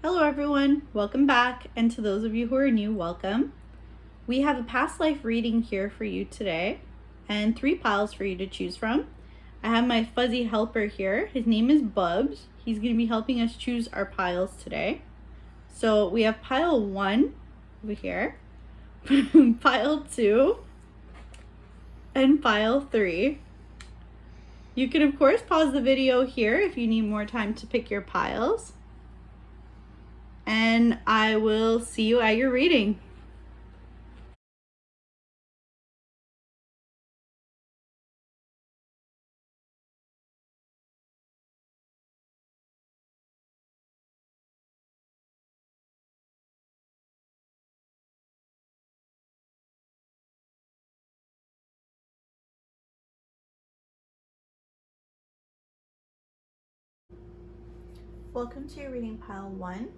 Hello everyone, welcome back, and to those of you who are new, welcome. We have a past life reading here for you today and 3 piles for you to choose from. I have my fuzzy helper here. His name is Bubs. He's going to be helping us choose our piles today. So we have pile 1 over here, pile 2, and pile 3. You can of course pause the video here if you need more time to pick your piles. And I will see you at your reading. Welcome to your reading pile 1.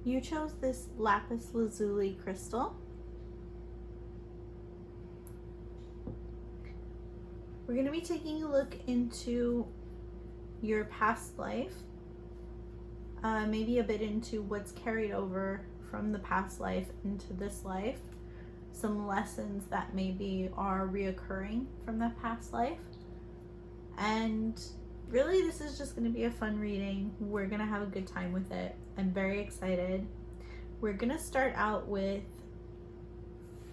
You chose this Lapis Lazuli crystal. We're going to be taking a look into your past life, maybe a bit into what's carried over from the past life into this life, some lessons that maybe are reoccurring from that past life. And really, this is just going to be a fun reading. We're going to have a good time with it. I'm very excited. We're going to start out with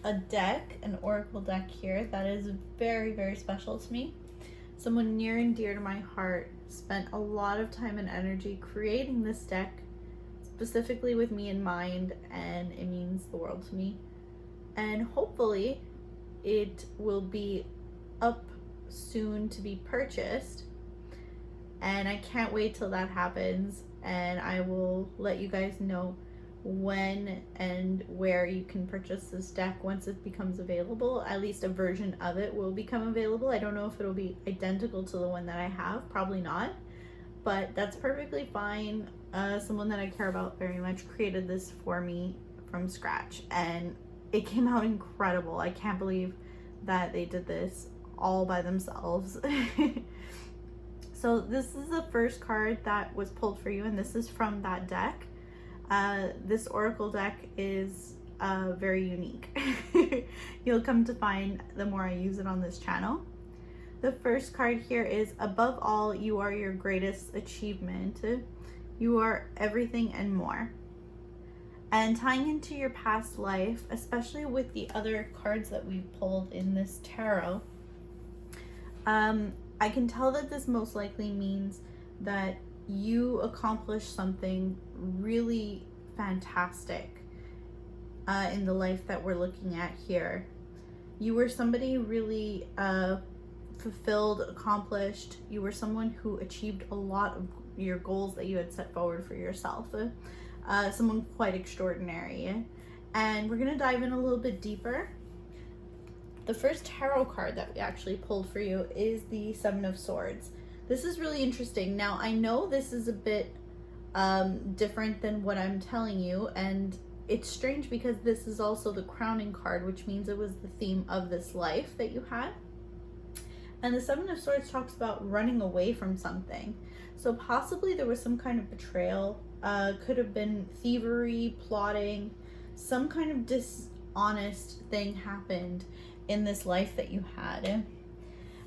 a deck, an oracle deck here that is very, very special to me. Someone near and dear to my heart spent a lot of time and energy creating this deck, specifically with me in mind, and it means the world to me. And hopefully it will be up soon to be purchased. And I can't wait till that happens, and I will let you guys know when and where you can purchase this deck once it becomes available. At least a version of it will become available. I don't know if it'll be identical to the one that I have, probably not, but that's perfectly fine. Someone that I care about very much created this for me from scratch, and it came out incredible. I can't believe that they did this all by themselves. So this is the first card that was pulled for you, and this is from that deck. This oracle deck is very unique. You'll come to find the more I use it on this channel. The first card here is, above all, you are your greatest achievement. You are everything and more. And tying into your past life, especially with the other cards that we've pulled in this tarot, I can tell that this most likely means that you accomplished something really fantastic in the life that we're looking at here. You were somebody really fulfilled, accomplished. You were someone who achieved a lot of your goals that you had set forward for yourself. Someone quite extraordinary. And we're going to dive in a little bit deeper. The first tarot card that we actually pulled for you is the Seven of Swords. This is really interesting. Now, I know this is a bit different than what I'm telling you, and it's strange because this is also the crowning card, which means it was the theme of this life that you had. And the Seven of Swords talks about running away from something. So possibly there was some kind of betrayal, could have been thievery, plotting, some kind of dishonest thing happened in this life that you had.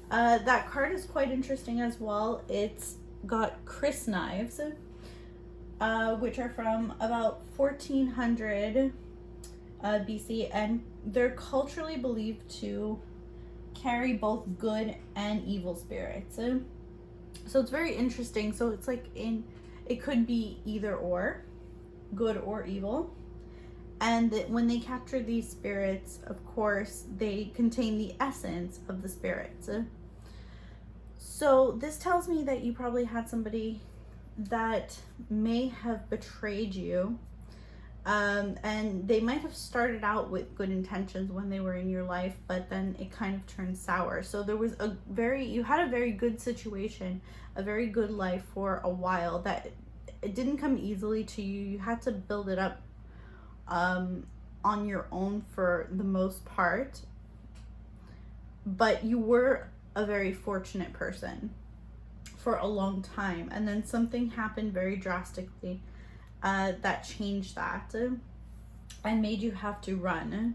That card is quite interesting as well. It's got crysknives, which are from about 1400 BC, and they're culturally believed to carry both good and evil spirits. So it's very interesting. So it's like it could be either or, good or evil. And when they capture these spirits, of course, they contain the essence of the spirits. So this tells me that you probably had somebody that may have betrayed you. And they might have started out with good intentions when they were in your life, but then it kind of turned sour. So there was you had a very good situation, a very good life for a while, that it didn't come easily to you. You had to build it up on your own for the most part, but you were a very fortunate person for a long time, and then something happened very drastically, that changed that and made you have to run.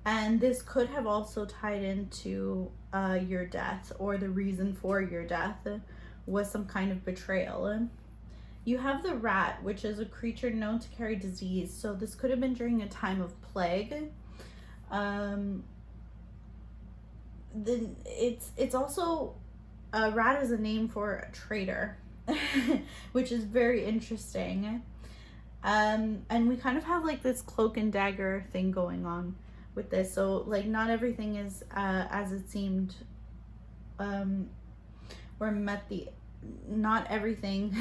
And this could have also tied into your death, or the reason for your death was some kind of betrayal. You have the rat, which is a creature known to carry disease. So this could have been during a time of plague. Then it's also, a rat is a name for a traitor, which is very interesting. And we kind of have like this cloak and dagger thing going on with this. So like not everything is as it seemed, or not everything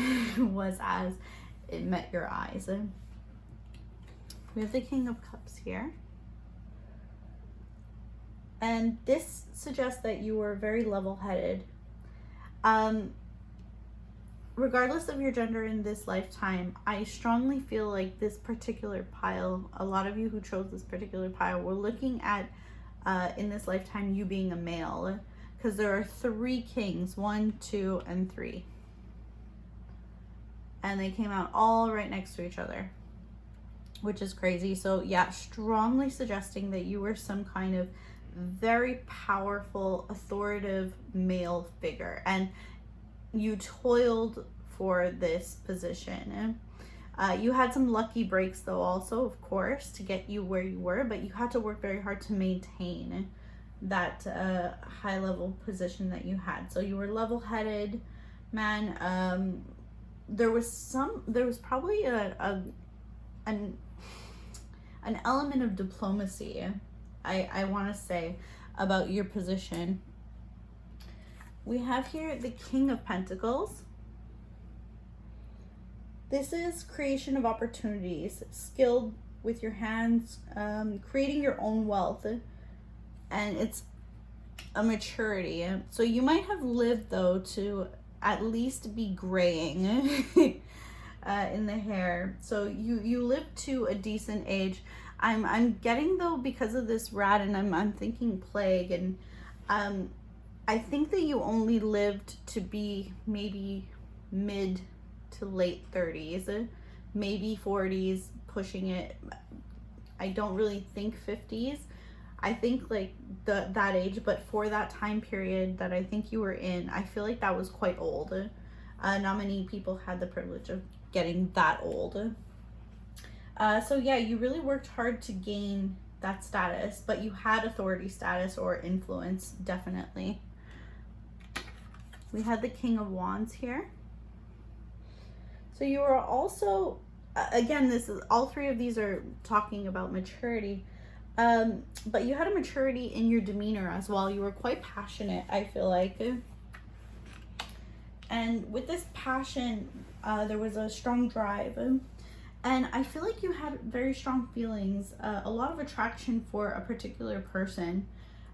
was as it met your eyes. We have the King of Cups here. And this suggests that you were very level-headed. Regardless of your gender in this lifetime, I strongly feel like this particular pile, a lot of you who chose this particular pile, were looking at, in this lifetime, you being a male. Because there are 3 kings, 1, 2, and 3. And they came out all right next to each other, which is crazy. So yeah, strongly suggesting that you were some kind of very powerful, authoritative male figure, and you toiled for this position. You had some lucky breaks though also, of course, to get you where you were, but you had to work very hard to maintain that high level position that you had. So you were level-headed, man. There was probably an element of diplomacy, I want to say, about your position. We have here the King of Pentacles. This is creation of opportunities, skilled with your hands, creating your own wealth, and it's a maturity. So you might have lived though to at least be graying in the hair. So you lived to a decent age. I'm getting though, because of this rat, and I'm thinking plague, and I think that you only lived to be maybe mid to late 30s, maybe 40s, pushing it. I don't really think 50s. I think like that age, but for that time period that I think you were in, I feel like that was quite old. Not many people had the privilege of getting that old. So yeah, you really worked hard to gain that status, but you had authority status or influence, definitely. We had the King of Wands here. So you were also, again, all 3 of these are talking about maturity, but you had a maturity in your demeanor as well. You were quite passionate, I feel like. And with this passion, there was a strong drive. And I feel like you had very strong feelings, a lot of attraction for a particular person.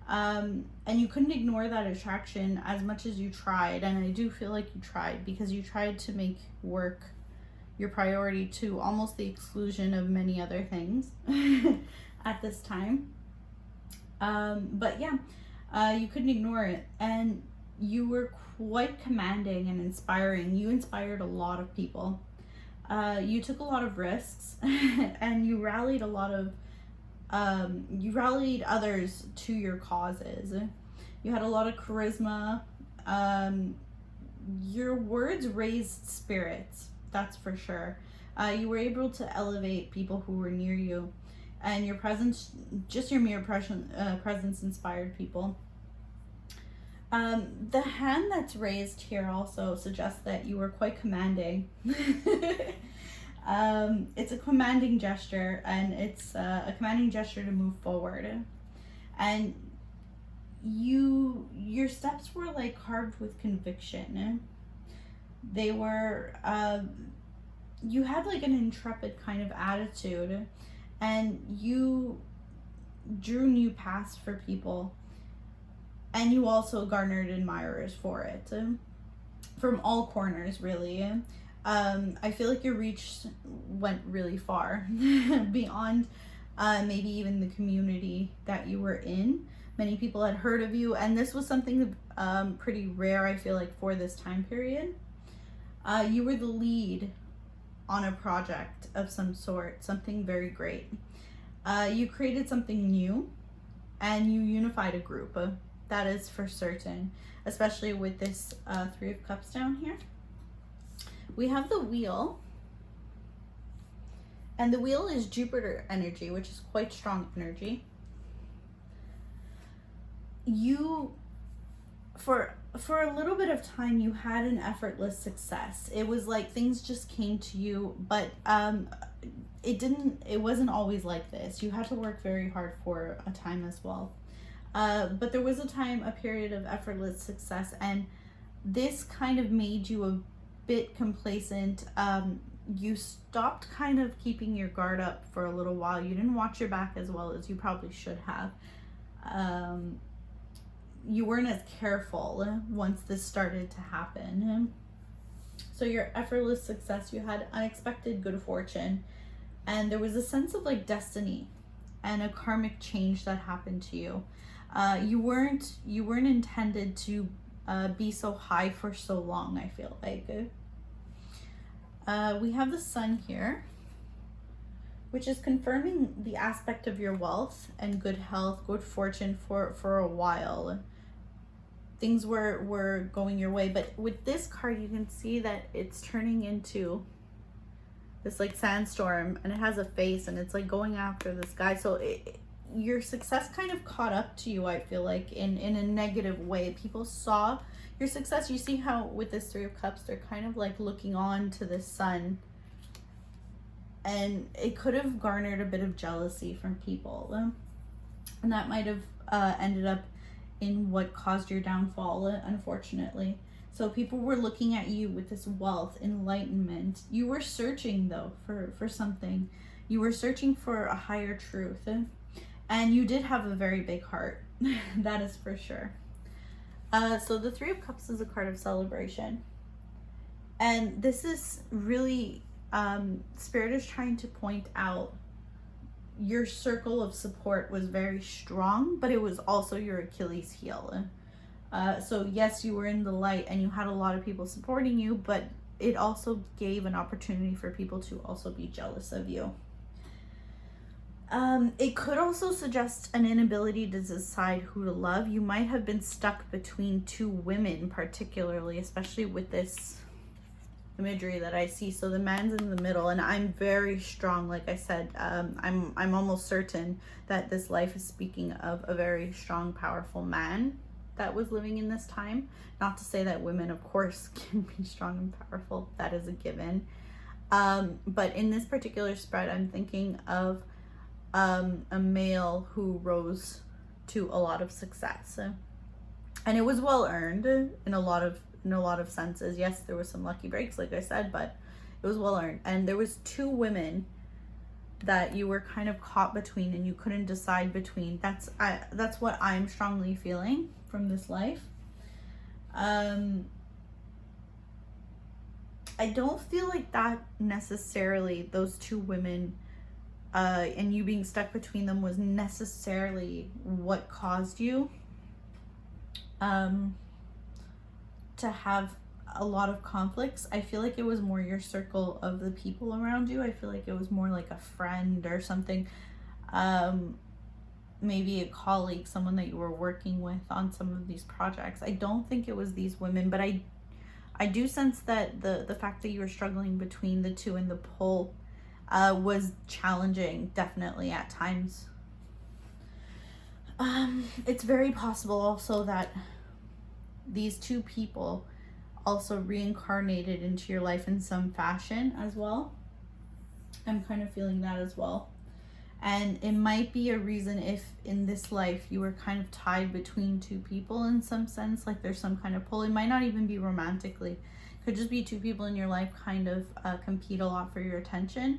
And you couldn't ignore that attraction as much as you tried. And I do feel like you tried, because you tried to make work your priority to almost the exclusion of many other things at this time. But yeah, you couldn't ignore it. And you were quite commanding and inspiring. You inspired a lot of people. You took a lot of risks and you rallied you rallied others to your causes. You had a lot of charisma. Your words raised spirits, that's for sure. You were able to elevate people who were near you, and your presence, just your mere presence, inspired people. The hand that's raised here also suggests that you were quite commanding. It's a commanding gesture, and it's a commanding gesture to move forward. And your steps were like carved with conviction. They were, you had like an intrepid kind of attitude, and you drew new paths for people. And you also garnered admirers for it, from all corners, really. I feel like your reach went really far, beyond maybe even the community that you were in. Many people had heard of you, and this was something pretty rare, I feel like, for this time period. You were the lead on a project of some sort, something very great. You created something new and you unified a group. That is for certain, especially with this Three of Cups down here. We have the Wheel. And the Wheel is Jupiter energy, which is quite strong energy. You, for a little bit of time, you had an effortless success. It was like things just came to you, but it wasn't always like this. You had to work very hard for a time as well. But there was a period of effortless success, and this kind of made you a bit complacent. You stopped kind of keeping your guard up for a little while. You didn't watch your back as well as you probably should have. You weren't as careful once this started to happen. So your effortless success, you had unexpected good fortune, and there was a sense of like destiny and a karmic change that happened to you. You weren't intended to be so high for so long, I feel like. We have the Sun here, which is confirming the aspect of your wealth and good health, good fortune for a while. Things were going your way, but with this card, you can see that it's turning into this like sandstorm, and it has a face, and it's like going after this guy. So your success kind of caught up to you, I feel like, in a negative way. People saw your success. You see how with this Three of Cups, they're kind of like looking on to the Sun, and it could have garnered a bit of jealousy from people, and that might have ended up in what caused your downfall, unfortunately. So people were looking at you with this wealth, enlightenment. You were searching though for something. You were searching for a higher truth, and you did have a very big heart. That is for sure. So the Three of Cups is a card of celebration, and this is really Spirit is trying to point out your circle of support was very strong, but it was also your Achilles heel. So yes, you were in the light and you had a lot of people supporting you, but it also gave an opportunity for people to also be jealous of you. It could also suggest an inability to decide who to love. You might have been stuck between two women, particularly, especially with this imagery that I see. So the man's in the middle, and I'm very strong. Like I said, I'm almost certain that this life is speaking of a very strong, powerful man that was living in this time. Not to say that women, of course, can be strong and powerful. That is a given. But in this particular spread, I'm thinking of a male who rose to a lot of success, and it was well earned in a lot of senses. Yes, there was some lucky breaks, like I said, but it was well earned. And there was two women that you were kind of caught between, and you couldn't decide between. That's what I'm strongly feeling from this life. I don't feel like that necessarily, those two women and you being stuck between them, was necessarily what caused you to have a lot of conflicts. I feel like it was more your circle of the people around you. I feel like it was more like a friend or something, maybe a colleague, someone that you were working with on some of these projects. I don't think it was these women, but I do sense that the fact that you were struggling between the two in the pull was challenging, definitely at times. It's very possible also that these two people also reincarnated into your life in some fashion as well. I'm kind of feeling that as well. And it might be a reason if in this life you were kind of tied between two people in some sense, like there's some kind of pull. It might not even be romantically. It could just be two people in your life kind of compete a lot for your attention.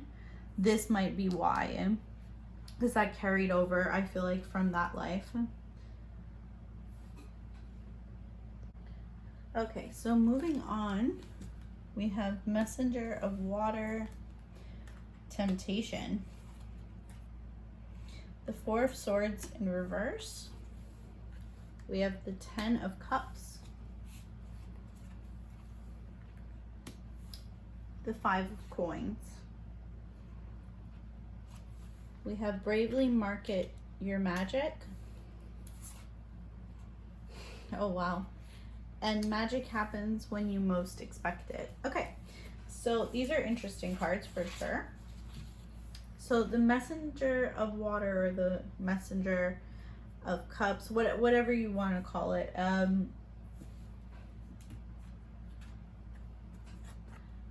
This might be why, because that carried over, I feel like, from that life. Okay, so moving on, we have Messenger of Water, Temptation. The Four of Swords in reverse. We have the Ten of Cups. the 5 of coins. We have bravely market your magic. Oh, wow. And magic happens when you most expect it. Okay, so these are interesting cards for sure. So the messenger of water, or the messenger of cups, whatever you want to call it.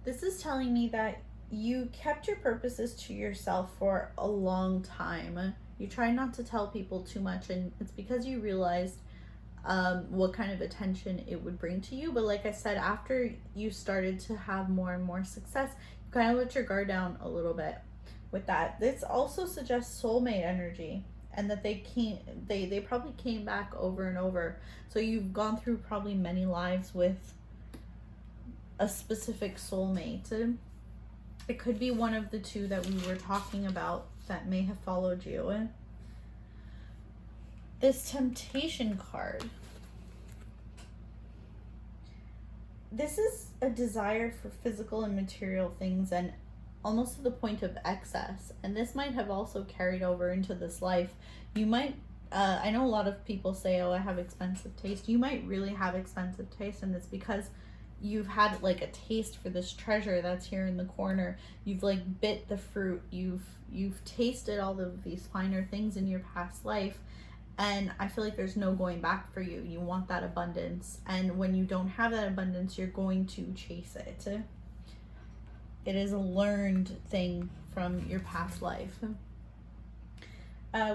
This is telling me that you kept your purposes to yourself for a long time. You try not to tell people too much, and it's because you realized what kind of attention it would bring to you. But like I said, after you started to have more and more success, you kind of let your guard down a little bit with that. This also suggests soulmate energy, and that they probably came back over and over. So you've gone through probably many lives with a specific soulmate. It could be one of the two that we were talking about that may have followed you. This temptation card. This is a desire for physical and material things, and almost to the point of excess. And this might have also carried over into this life. You might, I know a lot of people say, oh, I have expensive taste. You might really have expensive taste, and it's because you've had like a taste for this treasure that's here in the corner. You've like bit the fruit. You've tasted all of these finer things in your past life, and I feel like there's no going back for you. You want that abundance, and when you don't have that abundance, you're going to chase it. It is a learned thing from your past life.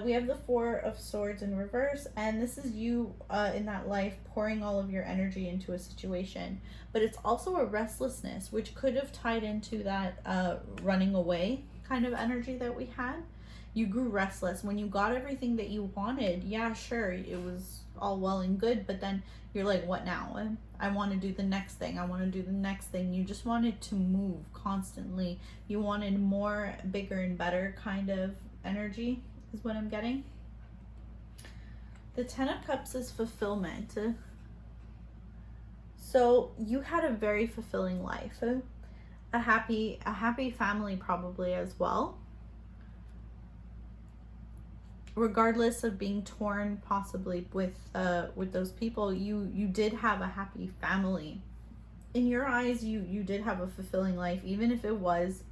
We have the 4 of Swords in reverse, and this is you in that life pouring all of your energy into a situation. But it's also a restlessness, which could have tied into that running away kind of energy that we had. You grew restless when you got everything that you wanted. Yeah, sure, it was all well and good, but then you're like, what now? I want to do the next thing. I want to do the next thing. You just wanted to move constantly. You wanted more, bigger, and better kind of energy is what I'm getting. The 10 of Cups is fulfillment. So you had a very fulfilling life, a happy family probably as well. Regardless of being torn possibly with those people, you did have a happy family. In your eyes, you did have a fulfilling life, even if it was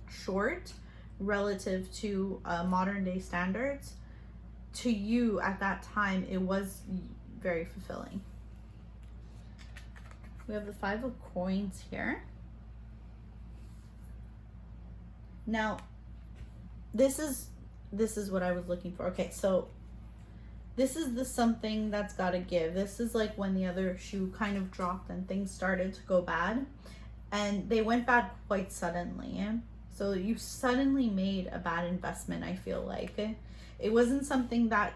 short relative to modern day standards. To you at that time, it was very fulfilling. We have the 5 of Coins here. Now, this is what I was looking for. Okay, so this is the something that's got to give. This is like when the other shoe kind of dropped and things started to go bad, and they went bad quite suddenly. So you suddenly made a bad investment, I feel like. It wasn't something that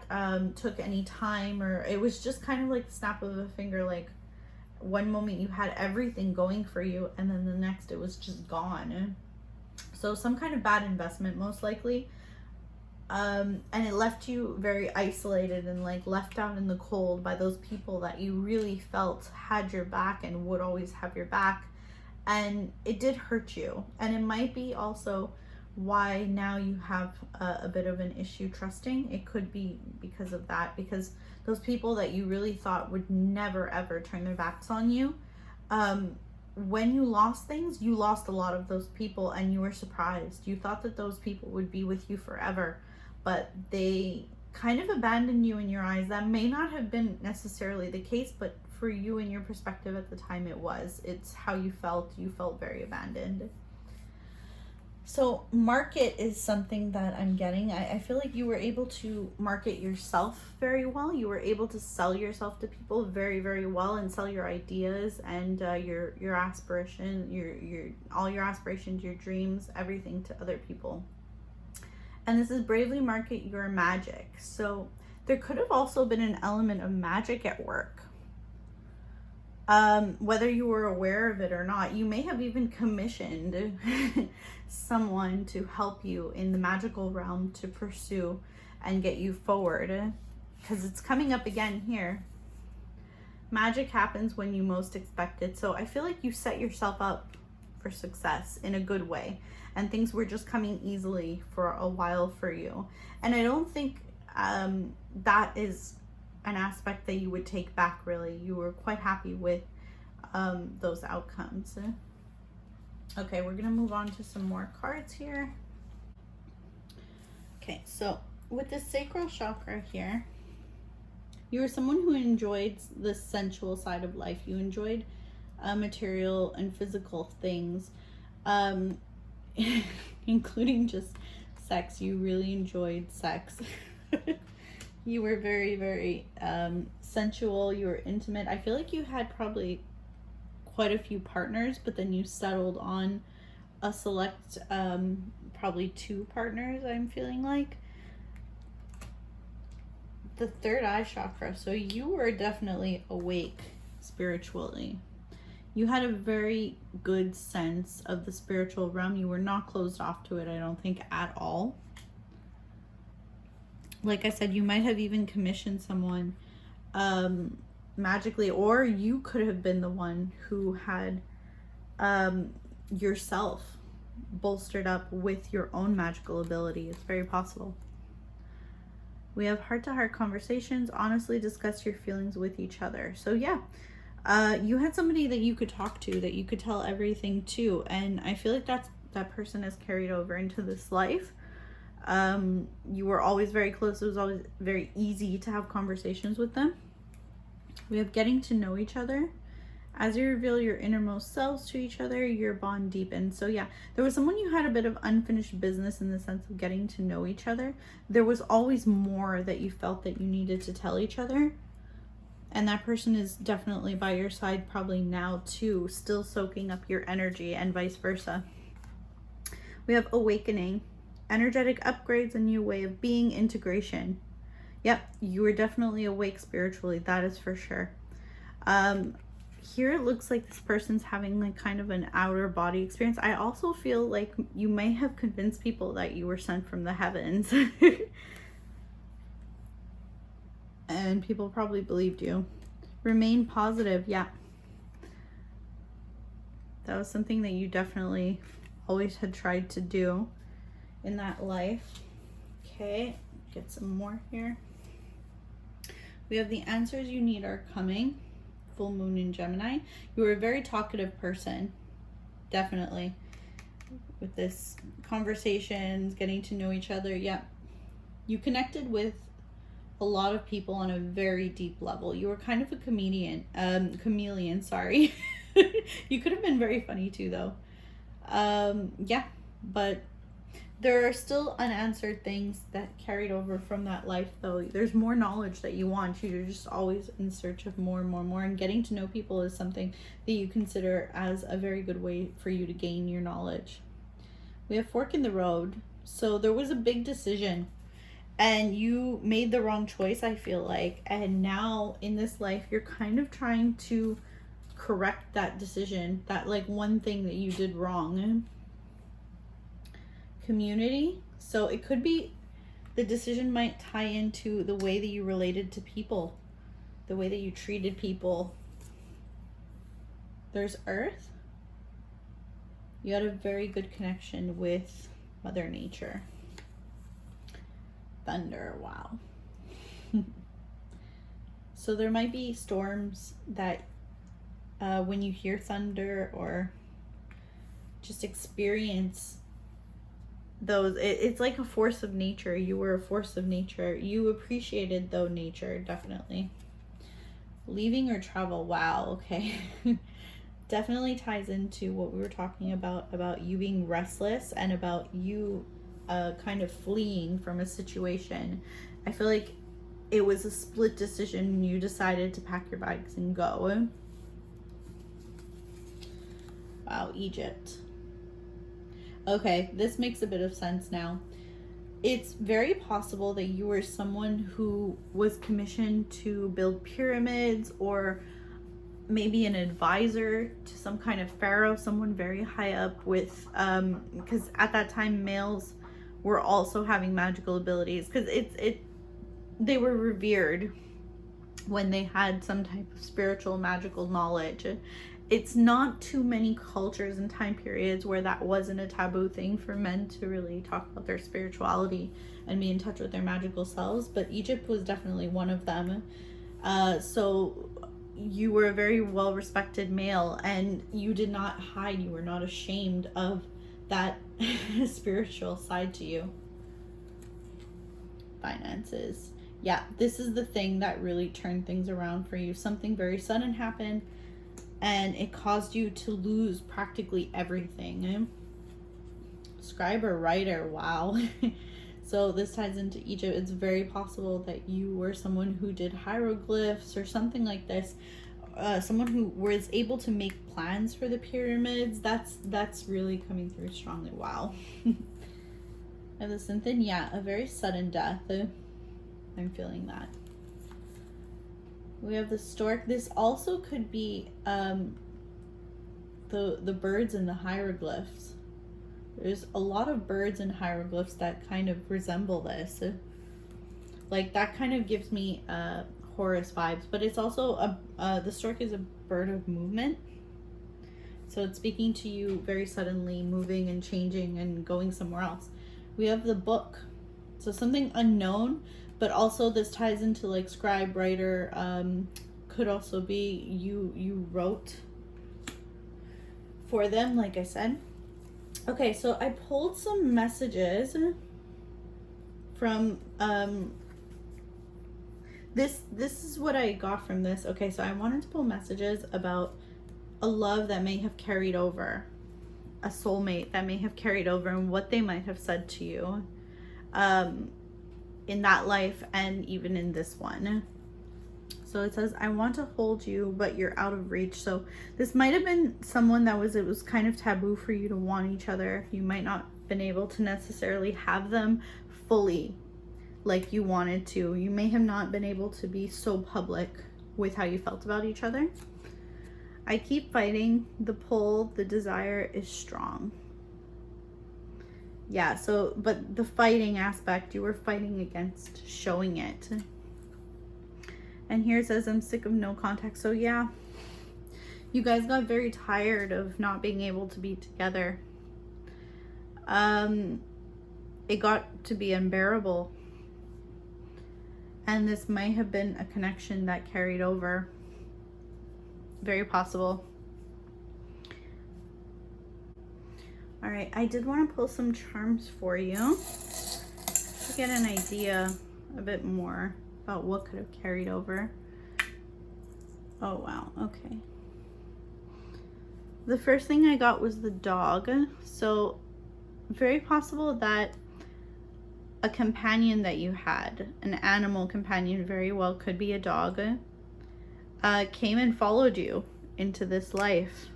took any time, or it was just kind of like the snap of a finger. Like one moment you had everything going for you, and then the next it was just gone. So some kind of bad investment, most likely. And it left you very isolated and like left out in the cold by those people that you really felt had your back and would always have your back. And it did hurt you. And it might be also why now you have a bit of an issue trusting. It could be because of that, because those people that you really thought would never ever turn their backs on you, when you lost things, you lost a lot of those people, and you were surprised. You thought that those people would be with you forever, but they kind of abandoned you in your eyes. That may not have been necessarily the case, but for you in your perspective at the time, it was. It's how you felt. You felt very abandoned. So market is something that I'm getting. I feel like you were able to market yourself very well. You were able to sell yourself to people very, very well, and sell your ideas and your aspiration, your all your aspirations, your dreams, everything to other people. And this is bravely market your magic. So there could have also been an element of magic at work. Whether you were aware of it or not, you may have even commissioned someone to help you in the magical realm to pursue and get you forward, because it's coming up again here. Magic happens when you most expect it. So I feel like you set yourself up for success in a good way, and things were just coming easily for a while for you. And I don't think that is an aspect that you would take back, really. You were quite happy with those outcomes. Okay, we're gonna move on to some more cards here. Okay, so with the sacral chakra here, you were someone who enjoyed the sensual side of life. You enjoyed material and physical things, including just sex. You really enjoyed sex. You were very, very sensual. You were intimate. I feel like you had probably quite a few partners, but then you settled on a select, probably 2 partners, I'm feeling like. The third eye chakra. So you were definitely awake spiritually. You had a very good sense of the spiritual realm. You were not closed off to it, I don't think, at all. Like I said, you might have even commissioned someone magically, or you could have been the one who had yourself bolstered up with your own magical ability. It's very possible. We have heart-to-heart conversations, honestly discuss your feelings with each other. So yeah, you had somebody that you could talk to, that you could tell everything to, and I feel like that person has carried over into this life. You were always very close. It was always very easy to have conversations with them. We have getting to know each other. As you reveal your innermost selves to each other, your bond deepens. So yeah, there was someone you had a bit of unfinished business in the sense of getting to know each other. There was always more that you felt that you needed to tell each other. And that person is definitely by your side probably now too, still soaking up your energy, and vice versa. We have awakening, energetic upgrades, a new way of being, integration. Yep, you were definitely awake spiritually, that is for sure. Here it looks like this person's having like kind of an outer body experience. I also feel like you may have convinced people that you were sent from the heavens. And people probably believed you. Remain positive, yeah. That was something that you definitely always had tried to do in that life. Okay, get some more here. We have the answers you need are coming. Full moon in Gemini. You were a very talkative person, definitely, with this conversations, getting to know each other. Yeah, you connected with a lot of people on a very deep level. You were kind of a chameleon, sorry. You could have been very funny too, though. Yeah, but there are still unanswered things that carried over from that life, though. There's more knowledge that you want. You're just always in search of more and more and more. And getting to know people is something that you consider as a very good way for you to gain your knowledge. We have fork in the road. So there was a big decision, and you made the wrong choice, I feel like. And now in this life, you're kind of trying to correct that decision, that like one thing that you did wrong. Community. So it could be the decision might tie into the way that you related to people, the way that you treated people. There's Earth. You had a very good connection with Mother Nature. Thunder, wow. So there might be storms that when you hear thunder or just experience those, it's like a force of nature. You were a force of nature. You appreciated though nature, definitely. Leaving or travel, wow, okay. Definitely ties into what we were talking about you being restless and about you kind of fleeing from a situation. I feel like it was a split decision. You decided to pack your bags and go. Wow, Egypt. Okay, this makes a bit of sense now. It's very possible that you were someone who was commissioned to build pyramids, or maybe an advisor to some kind of pharaoh, someone very high up with, because at that time males were also having magical abilities, because they were revered when they had some type of spiritual magical knowledge. it's not too many cultures and time periods where that wasn't a taboo thing for men to really talk about their spirituality and be in touch with their magical selves, but Egypt was definitely one of them. So you were a very well respected male, and you did not hide, you were not ashamed of that spiritual side to you. Finances. Yeah, this is the thing that really turned things around for you. Something very sudden happened and it caused you to lose practically everything. Scribe or writer, wow. So this ties into Egypt. It's very possible that you were someone who did hieroglyphs or something like this. Someone who was able to make plans for the pyramids. That's really coming through strongly. Wow. And the Synthen, yeah, a very sudden death. I'm feeling that. We have the stork. This also could be the birds and the hieroglyphs. There's a lot of birds and hieroglyphs that kind of resemble this. Like, that kind of gives me Horus vibes, but it's also the stork is a bird of movement. So it's speaking to you very suddenly, moving and changing and going somewhere else. We have the book. So something unknown, but also this ties into like scribe, writer, could also be you wrote for them, like I said. Okay, so I pulled some messages from this is what I got from this. Okay, so I wanted to pull messages about a love that may have carried over, a soulmate that may have carried over, and what they might have said to you in that life and even in this one. So it says, I want to hold you, but you're out of reach. So this might have been someone that it was kind of taboo for you to want each other. You might not have been able to necessarily have them fully like you wanted to. You may have not been able to be so public with how you felt about each other. I keep fighting. The pull, the desire is strong. Yeah, so, but the fighting aspect, you were fighting against showing it. And here it says, I'm sick of no contact. So yeah, you guys got very tired of not being able to be together. It got to be unbearable. And this might have been a connection that carried over. Very possible. All right, I did want to pull some charms for you to get an idea a bit more about what could have carried over. Oh, wow. Okay. The first thing I got was the dog. So very possible that a companion that you had, an animal companion, very well could be a dog, came and followed you into this life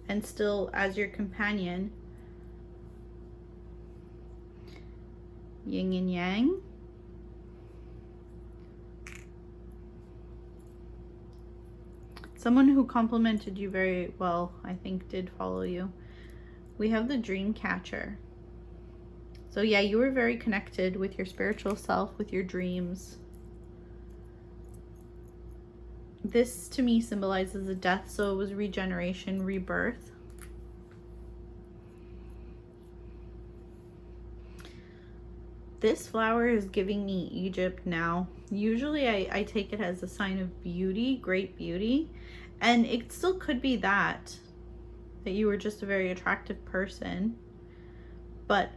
and still as your companion. Yin and yang. Someone who complimented you very well, I think, did follow you. We have the dream catcher. So yeah, you were very connected with your spiritual self, with your dreams. This to me symbolizes a death, so it was regeneration, rebirth. This flower is giving me Egypt now. Usually I take it as a sign of beauty, great beauty. And it still could be that you were just a very attractive person. But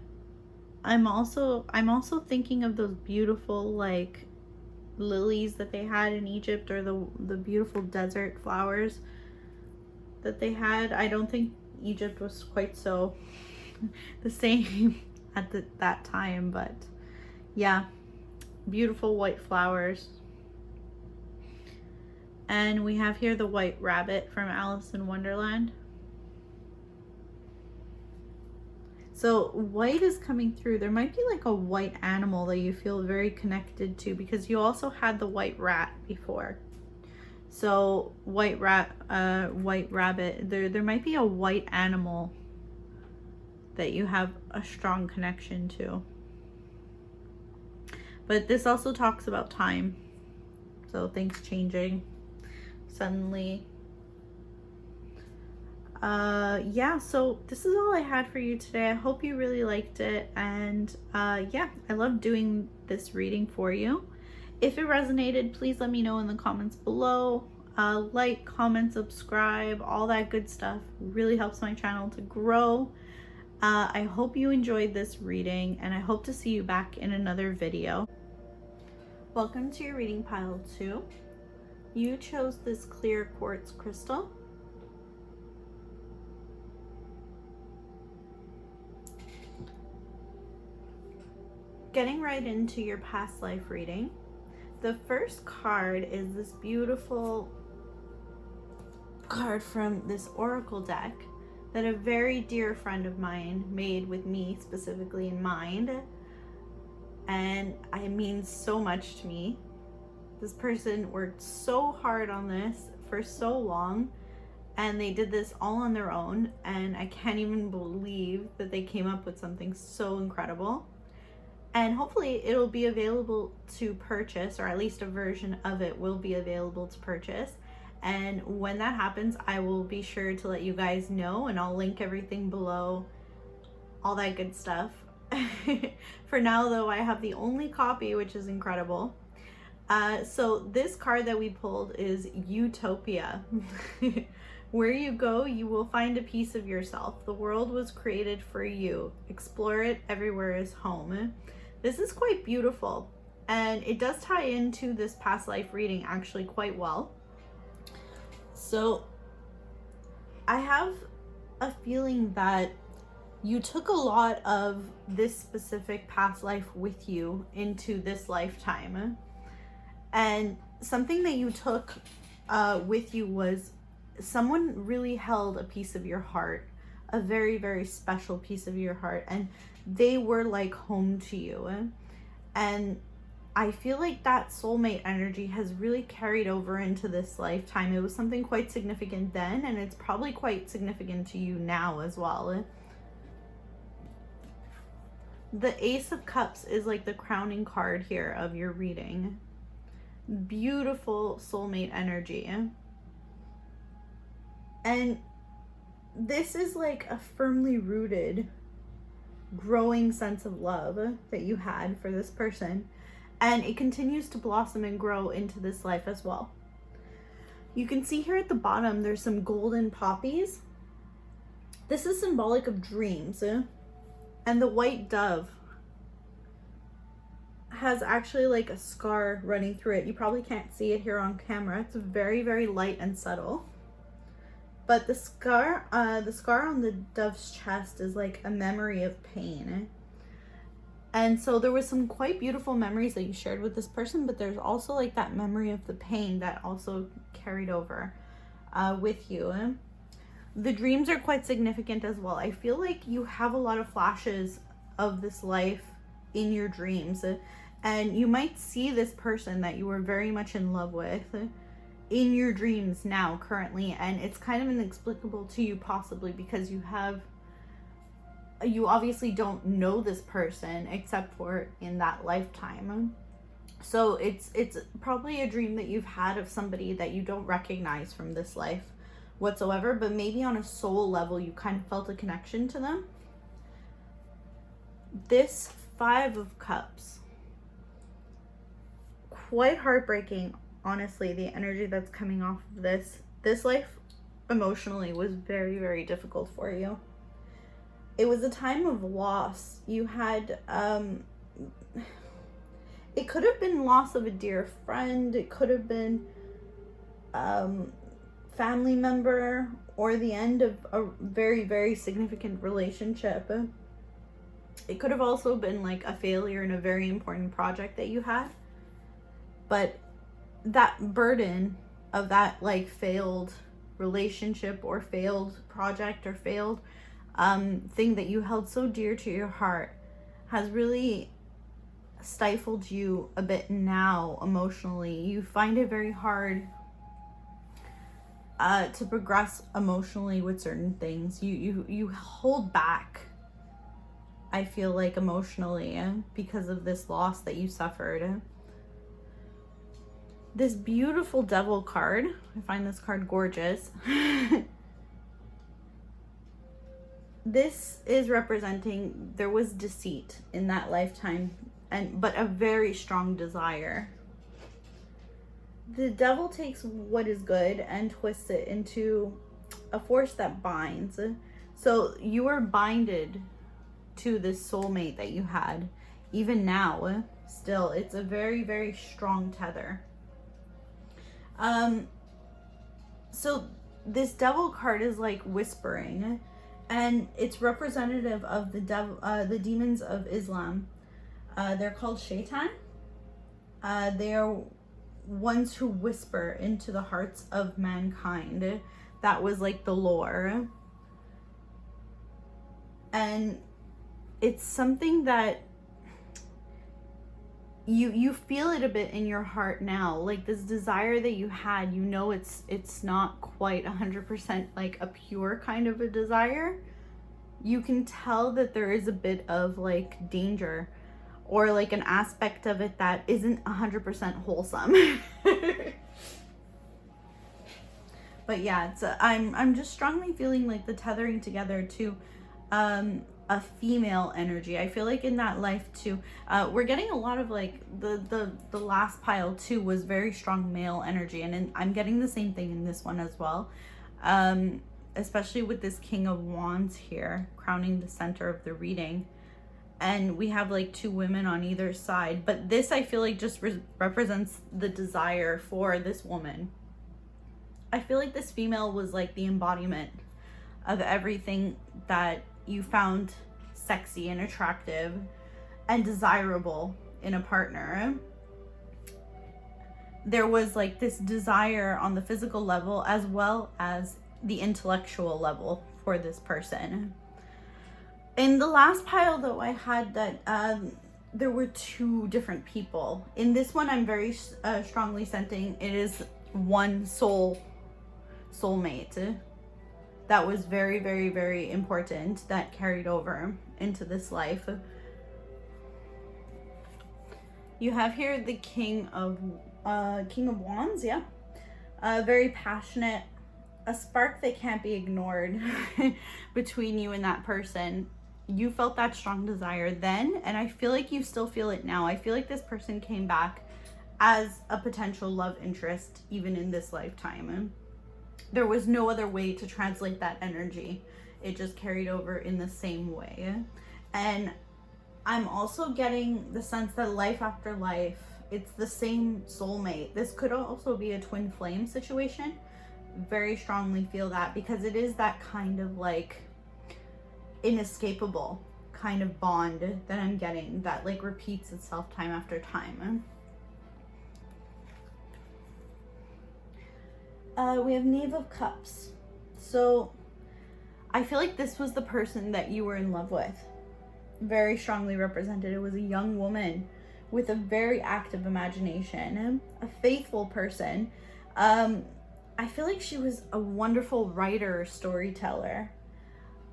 I'm also thinking of those beautiful like lilies that they had in Egypt, or the beautiful desert flowers that they had. I don't think Egypt was quite so the same at that time, but yeah, beautiful white flowers. And we have here the white rabbit from Alice in Wonderland. So white is coming through. There might be like a white animal that you feel very connected to, because you also had the white rat before. So white rabbit, there might be a white animal that you have a strong connection to. But this also talks about time. So things changing suddenly. yeah, so this is all I had for you today. I hope you really liked it, and yeah, I love doing this reading for you. If it resonated, please let me know in the comments below. Like, comment, subscribe, all that good stuff really helps my channel to grow. I hope you enjoyed this reading, and I hope to see you back in another video. Welcome to your reading pile 2. You chose this clear quartz crystal. Getting right into your past life reading, the first card is this beautiful card from this oracle deck that a very dear friend of mine made with me specifically in mind, and it means so much to me. This person worked so hard on this for so long, and they did this all on their own, and I can't even believe that they came up with something so incredible. And hopefully it'll be available to purchase, or at least a version of it will be available to purchase. And when that happens, I will be sure to let you guys know, and I'll link everything below, all that good stuff. For now though, I have the only copy, which is incredible. So this card that we pulled is Utopia. Where you go, you will find a piece of yourself. The world was created for you. Explore it, everywhere is home. This is quite beautiful, and it does tie into this past life reading actually quite well. So I have a feeling that you took a lot of this specific past life with you into this lifetime. And something that you took with you was someone really held a piece of your heart, a very, very special piece of your heart, and they were like home to you. And I feel like that soulmate energy has really carried over into this lifetime. It was something quite significant then, and it's probably quite significant to you now as well. The Ace of Cups is like the crowning card here of your reading. Beautiful soulmate energy. And this is like a firmly rooted, growing sense of love that you had for this person. And it continues to blossom and grow into this life as well. You can see here at the bottom, there's some golden poppies. This is symbolic of dreams. And the white dove has actually like a scar running through it. You probably can't see it here on camera. It's very, very light and subtle. But the scar on the dove's chest is like a memory of pain. And so there was some quite beautiful memories that you shared with this person, but there's also like that memory of the pain that also carried over with you. The dreams are quite significant as well. I feel like you have a lot of flashes of this life in your dreams, and you might see this person that you were very much in love with in your dreams now currently, and it's kind of inexplicable to you, possibly because you obviously don't know this person except for in that lifetime. So it's probably a dream that you've had of somebody that you don't recognize from this life whatsoever, but maybe on a soul level you kind of felt a connection to them. This Five of Cups, quite heartbreaking, honestly, the energy that's coming off of this life emotionally was very, very difficult for you. It was a time of loss. You had it could have been loss of a dear friend, it could have been family member, or the end of a very, very significant relationship. It could have also been like a failure in a very important project that you had. But that burden of that like failed relationship or failed project or failed thing that you held so dear to your heart has really stifled you a bit now emotionally. You find it very hard to progress emotionally with certain things. You hold back, I feel like, emotionally because of this loss that you suffered. This beautiful Devil card, I find this card gorgeous. this is representing there was deceit in that lifetime, but a very strong desire. The devil takes what is good and twists it into a force that binds. So you are binded to this soulmate that you had. Even now, still, it's a very, very strong tether. So this devil card is like whispering, and it's representative of the devil, the demons of Islam. They're called shaitan. They are ones who whisper into the hearts of mankind. That was like the lore. And it's something that you feel it a bit in your heart now, like this desire that you had, you know, it's not quite 100% like a pure kind of a desire. You can tell that there is a bit of like danger, or like an aspect of it that isn't 100% wholesome. But yeah, it's I'm just strongly feeling like the tethering together to a female energy. I feel like in that life too, we're getting a lot of like the last pile too was very strong male energy, and I'm getting the same thing in this one as well. Especially with this King of Wands here crowning the center of the reading. And we have like two women on either side, but this I feel like just represents the desire for this woman. I feel like this female was like the embodiment of everything that you found sexy and attractive and desirable in a partner. There was like this desire on the physical level as well as the intellectual level for this person. In the last pile though, I had that there were two different people. In this one, I'm very strongly sensing it is one soulmate that was very, very, very important that carried over into this life. You have here the King of Wands, yeah. Very passionate, a spark that can't be ignored between you and that person. You felt that strong desire then, and I feel like you still feel it now. I feel like this person came back as a potential love interest even in this lifetime. There was no other way to translate that energy. It just carried over in the same way. And I'm also getting the sense that life after life, it's the same soulmate. This could also be a twin flame situation. Very strongly feel that, because it is that kind of like inescapable kind of bond that I'm getting that like repeats itself time after time. We have Knave of Cups. So I feel like this was the person that you were in love with. Very strongly represented. It was a young woman with a very active imagination, a faithful person. I feel like she was a wonderful writer, storyteller,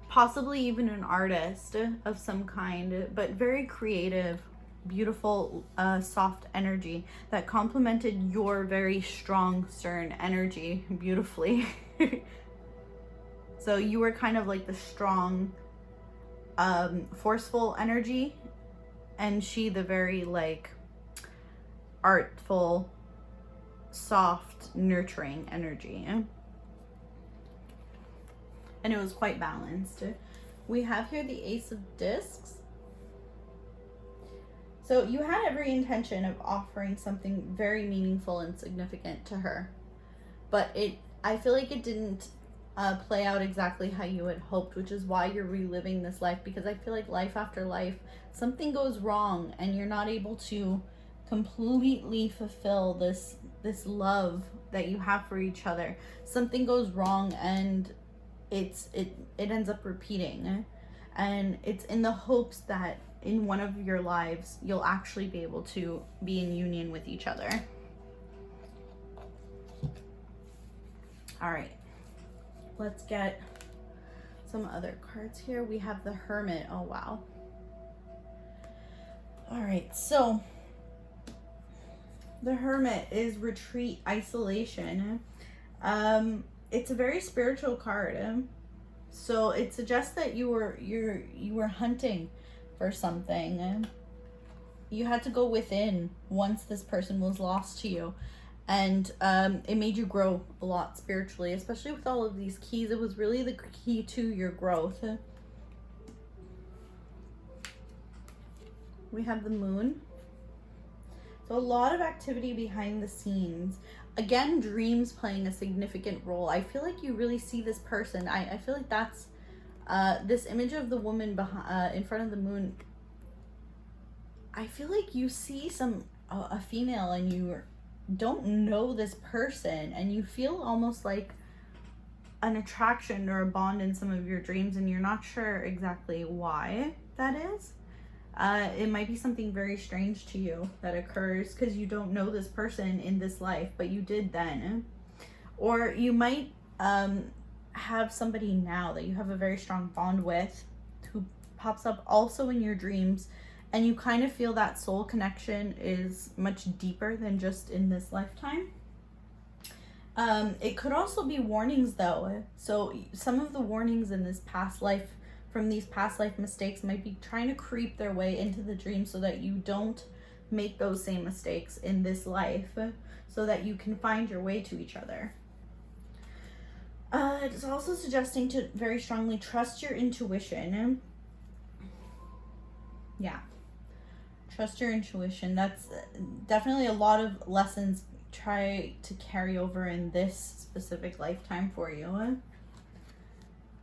possibly even an artist of some kind, but very creative, beautiful, soft energy that complemented your very strong, stern energy beautifully. So you were kind of like the strong, forceful energy, and she the very like artful, soft, nurturing energy. And it was quite balanced. We have here the Ace of Discs. So you had every intention of offering something very meaningful and significant to her, but I feel like it didn't play out exactly how you had hoped, which is why you're reliving this life, because I feel like life after life, something goes wrong and you're not able to completely fulfill this love that you have for each other. Something goes wrong and it ends up repeating, and it's in the hopes that in one of your lives you'll actually be able to be in union with each other. All right, let's get some other cards here. We have the Hermit. Oh wow. All right, so the Hermit is retreat, isolation. It's a very spiritual card. So it suggests that you were hunting for something. You had to go within once this person was lost to you. And it made you grow a lot spiritually, especially with all of these keys. It was really the key to your growth. We have the moon. So a lot of activity behind the scenes. Again, dreams playing a significant role. I feel like you really see this person. I feel like that's this image of the woman in front of the moon. I feel like you see a female and you don't know this person, and you feel almost like an attraction or a bond in some of your dreams, and you're not sure exactly why that is. It might be something very strange to you that occurs because you don't know this person in this life, but you did then. Or you might have somebody now that you have a very strong bond with who pops up also in your dreams, and you kind of feel that soul connection is much deeper than just in this lifetime. It could also be warnings though. So some of the warnings in this past life, from these past life mistakes, might be trying to creep their way into the dream so that you don't make those same mistakes in this life, so that you can find your way to each other. It's also suggesting to very strongly trust your intuition. Yeah. Trust your intuition. That's definitely a lot of lessons try to carry over in this specific lifetime for you.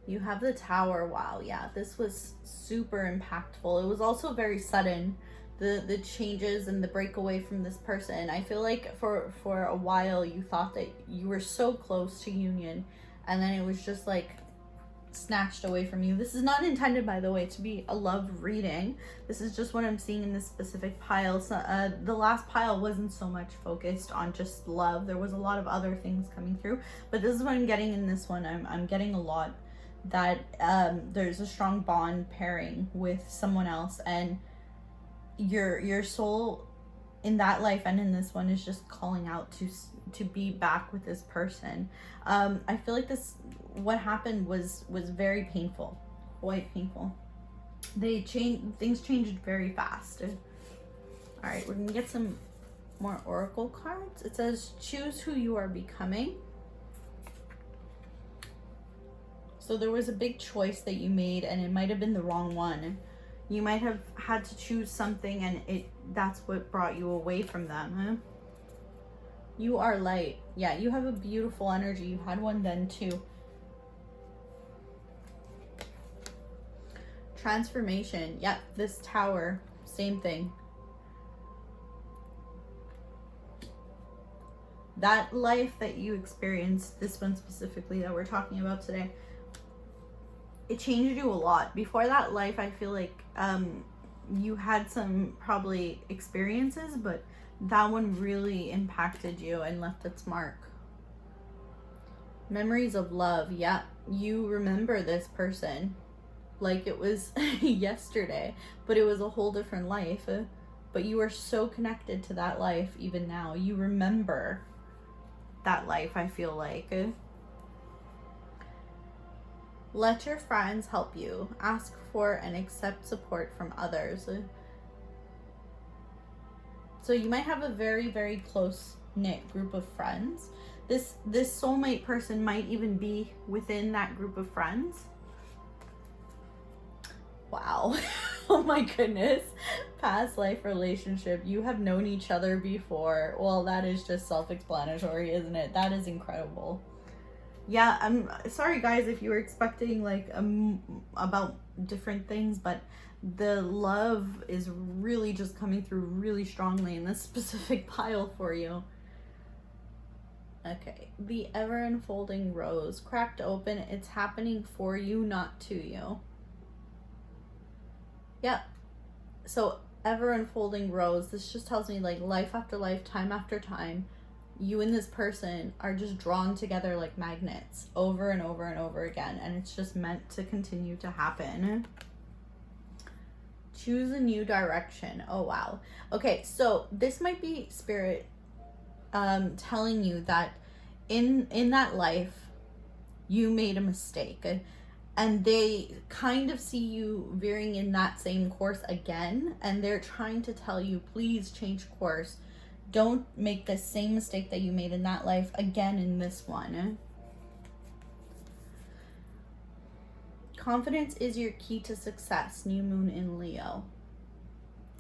You have the Tower. Wow, yeah, this was super impactful. It was also very sudden, the changes and the breakaway from this person. I feel like for a while you thought that you were so close to union, and then it was just like snatched away from you. This is not intended, by the way, to be a love reading. This is just what I'm seeing in this specific pile. So, the last pile wasn't so much focused on just love. There was a lot of other things coming through, but this is what I'm getting in this one. I'm getting a lot that there's a strong bond pairing with someone else, and your soul in that life and in this one is just calling out to be back with this person. I feel like what happened was very painful, quite painful. Things changed very fast. All right, we're gonna get some more oracle cards. It says choose who you are becoming. So there was a big choice that you made, and it might have been the wrong one. You might have had to choose something, and that's what brought you away from them. You are light. Yeah, you have a beautiful energy. You had one then too. Transformation. Yep, this Tower, same thing. That life that you experienced, this one specifically that we're talking about today, it changed you a lot. Before that life, I feel like you had some probably experiences, but that one really impacted you and left its mark. Memories of love. Yeah, you remember this person like it was yesterday, but it was a whole different life. But you are so connected to that life even now. You remember that life, I feel like. Let your friends help you. Ask for and accept support from others. So you might have a very, very close-knit group of friends. This soulmate person might even be within that group of friends. Wow. Oh my goodness. Past life relationship. You have known each other before. Well, that is just self-explanatory, isn't it? That is incredible. Yeah, I'm sorry guys if you were expecting like about different things, but the love is really just coming through really strongly in this specific pile for you. Okay, the ever unfolding rose, cracked open. It's happening for you, not to you. Yep. So ever unfolding rose, this just tells me like life after life, time after time, you and this person are just drawn together like magnets over and over and over again, and it's just meant to continue to happen. Choose a new direction. Oh wow. Okay, so this might be spirit telling you that in that life you made a mistake, and they kind of see you veering in that same course again, and they're trying to tell you, please change course. Don't make the same mistake that you made in that life again in this one. Confidence is your key to success. New moon in Leo.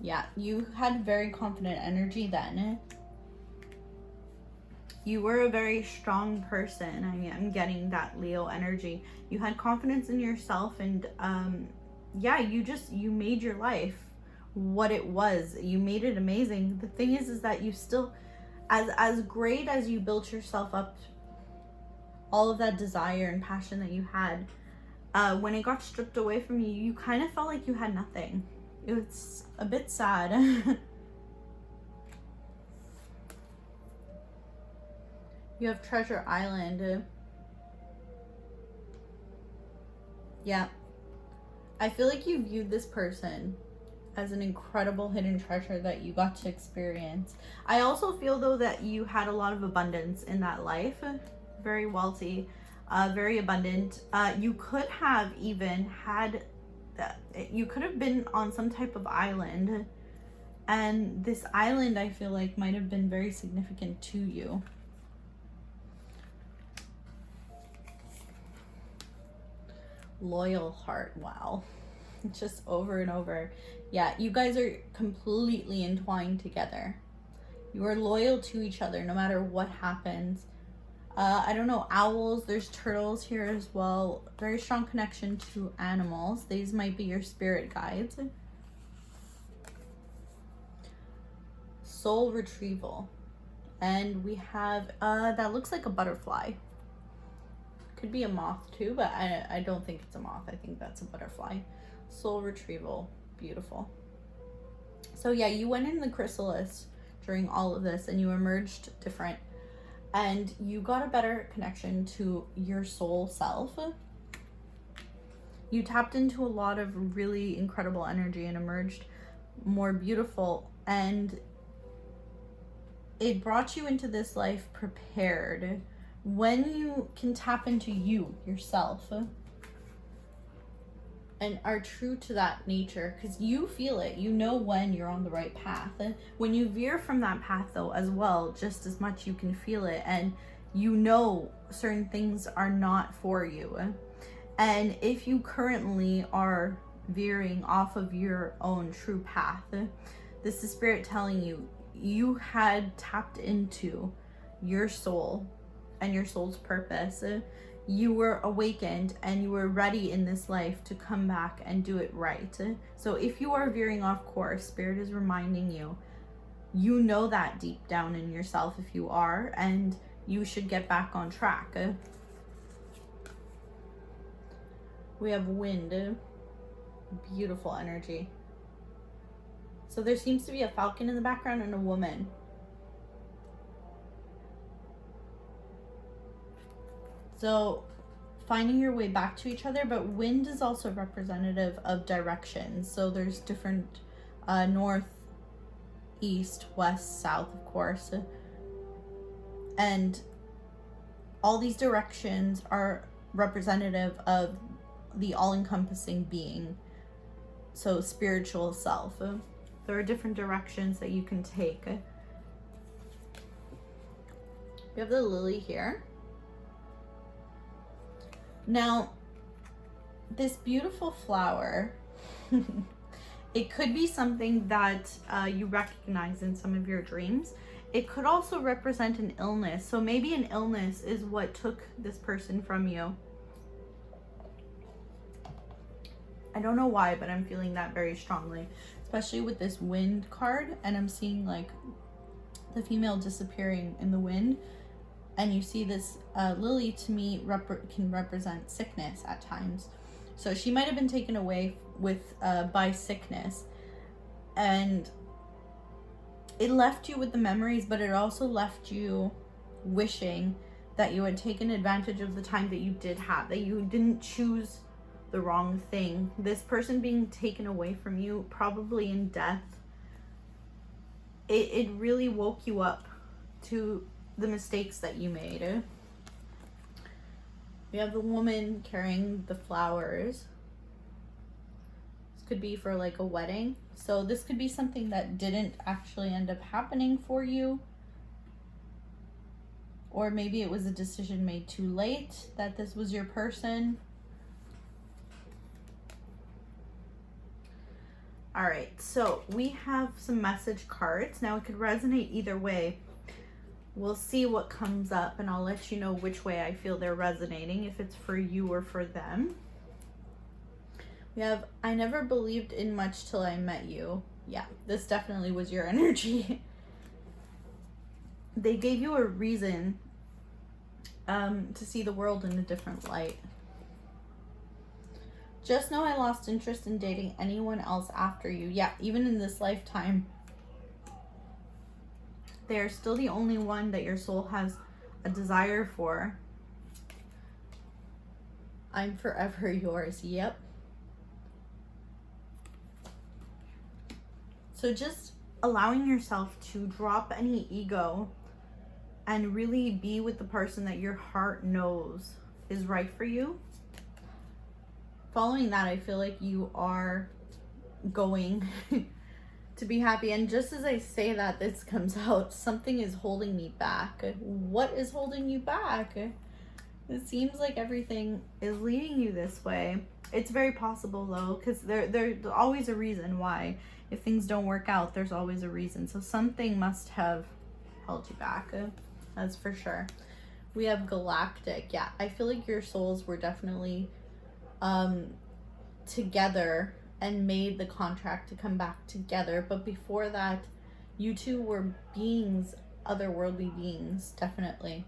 Yeah, you had very confident energy then. You were a very strong person. I am getting that Leo energy. You had confidence in yourself, and yeah, you made your life what it was. You made it amazing. The thing is that you still, as great as you built yourself up, all of that desire and passion that you had, when it got stripped away from you, you kind of felt like you had nothing. It's a bit sad. You have Treasure Island. Yeah. I feel like you viewed this person as an incredible hidden treasure that you got to experience. I also feel, though, that you had a lot of abundance in that life. Very wealthy, very abundant. You could have even had, you could have been on some type of island. And this island, I feel like, might have been very significant to you. Loyal heart. Wow. Just over and over. Yeah, you guys are completely entwined together. You are loyal to each other no matter what happens. I don't know, owls, there's turtles here as well. Very strong connection to animals. These might be your spirit guides. Soul retrieval. And we have, that looks like a butterfly. Could be a moth too, but I don't think it's a moth. I think that's a butterfly. Soul retrieval. Beautiful. So yeah, you went in the chrysalis during all of this and you emerged different. And you got a better connection to your soul self. You tapped into a lot of really incredible energy and emerged more beautiful. And it brought you into this life prepared. When you can tap into you, yourself, and are true to that nature, because you feel it, you know when you're on the right path. When you veer from that path, though, as well, just as much you can feel it, and you know certain things are not for you. And if you currently are veering off of your own true path, this is Spirit telling you, you had tapped into your soul and your soul's purpose. You were awakened and you were ready in this life to come back and do it right. So if you are veering off course, Spirit is reminding you, you know that deep down in yourself if you are, and you should get back on track. We have wind. Beautiful energy. So there seems to be a falcon in the background and a woman. So finding your way back to each other, but wind is also representative of directions. So there's different north, east, west, south, of course. And all these directions are representative of the all-encompassing being. So spiritual self. There are different directions that you can take. We have the lily here. Now, this beautiful flower, it could be something that you recognize in some of your dreams. It could also represent an illness. So maybe an illness is what took this person from you. I don't know why, but I'm feeling that very strongly, especially with this wind card. And I'm seeing like the female disappearing in the wind. And you see this lily, to me, can represent sickness at times. So she might have been taken away by sickness. And it left you with the memories, but it also left you wishing that you had taken advantage of the time that you did have, that you didn't choose the wrong thing. This person being taken away from you, probably in death, it really woke you up to the mistakes that you made. We have the woman carrying the flowers. This could be for like a wedding. So this could be something that didn't actually end up happening for you. Or maybe it was a decision made too late that this was your person. All right, so we have some message cards. Now it could resonate either way. We'll see what comes up and I'll let you know which way I feel they're resonating, if it's for you or for them. We have, I never believed in much till I met you. Yeah, this definitely was your energy. They gave you a reason to see the world in a different light. Just know I lost interest in dating anyone else after you. Yeah, even in this lifetime. They're still the only one that your soul has a desire for. I'm forever yours. Yep. So just allowing yourself to drop any ego and really be with the person that your heart knows is right for you. Following that, I feel like you are going to be happy. And just as I say that, this comes out, something is holding me back. What is holding you back? It seems like everything is leading you this way. It's very possible though, because there's always a reason why. If things don't work out, there's always a reason. So something must have held you back. That's for sure. We have galactic. Yeah, I feel like your souls were definitely together and made the contract to come back together. But before that, you two were beings, otherworldly beings, definitely.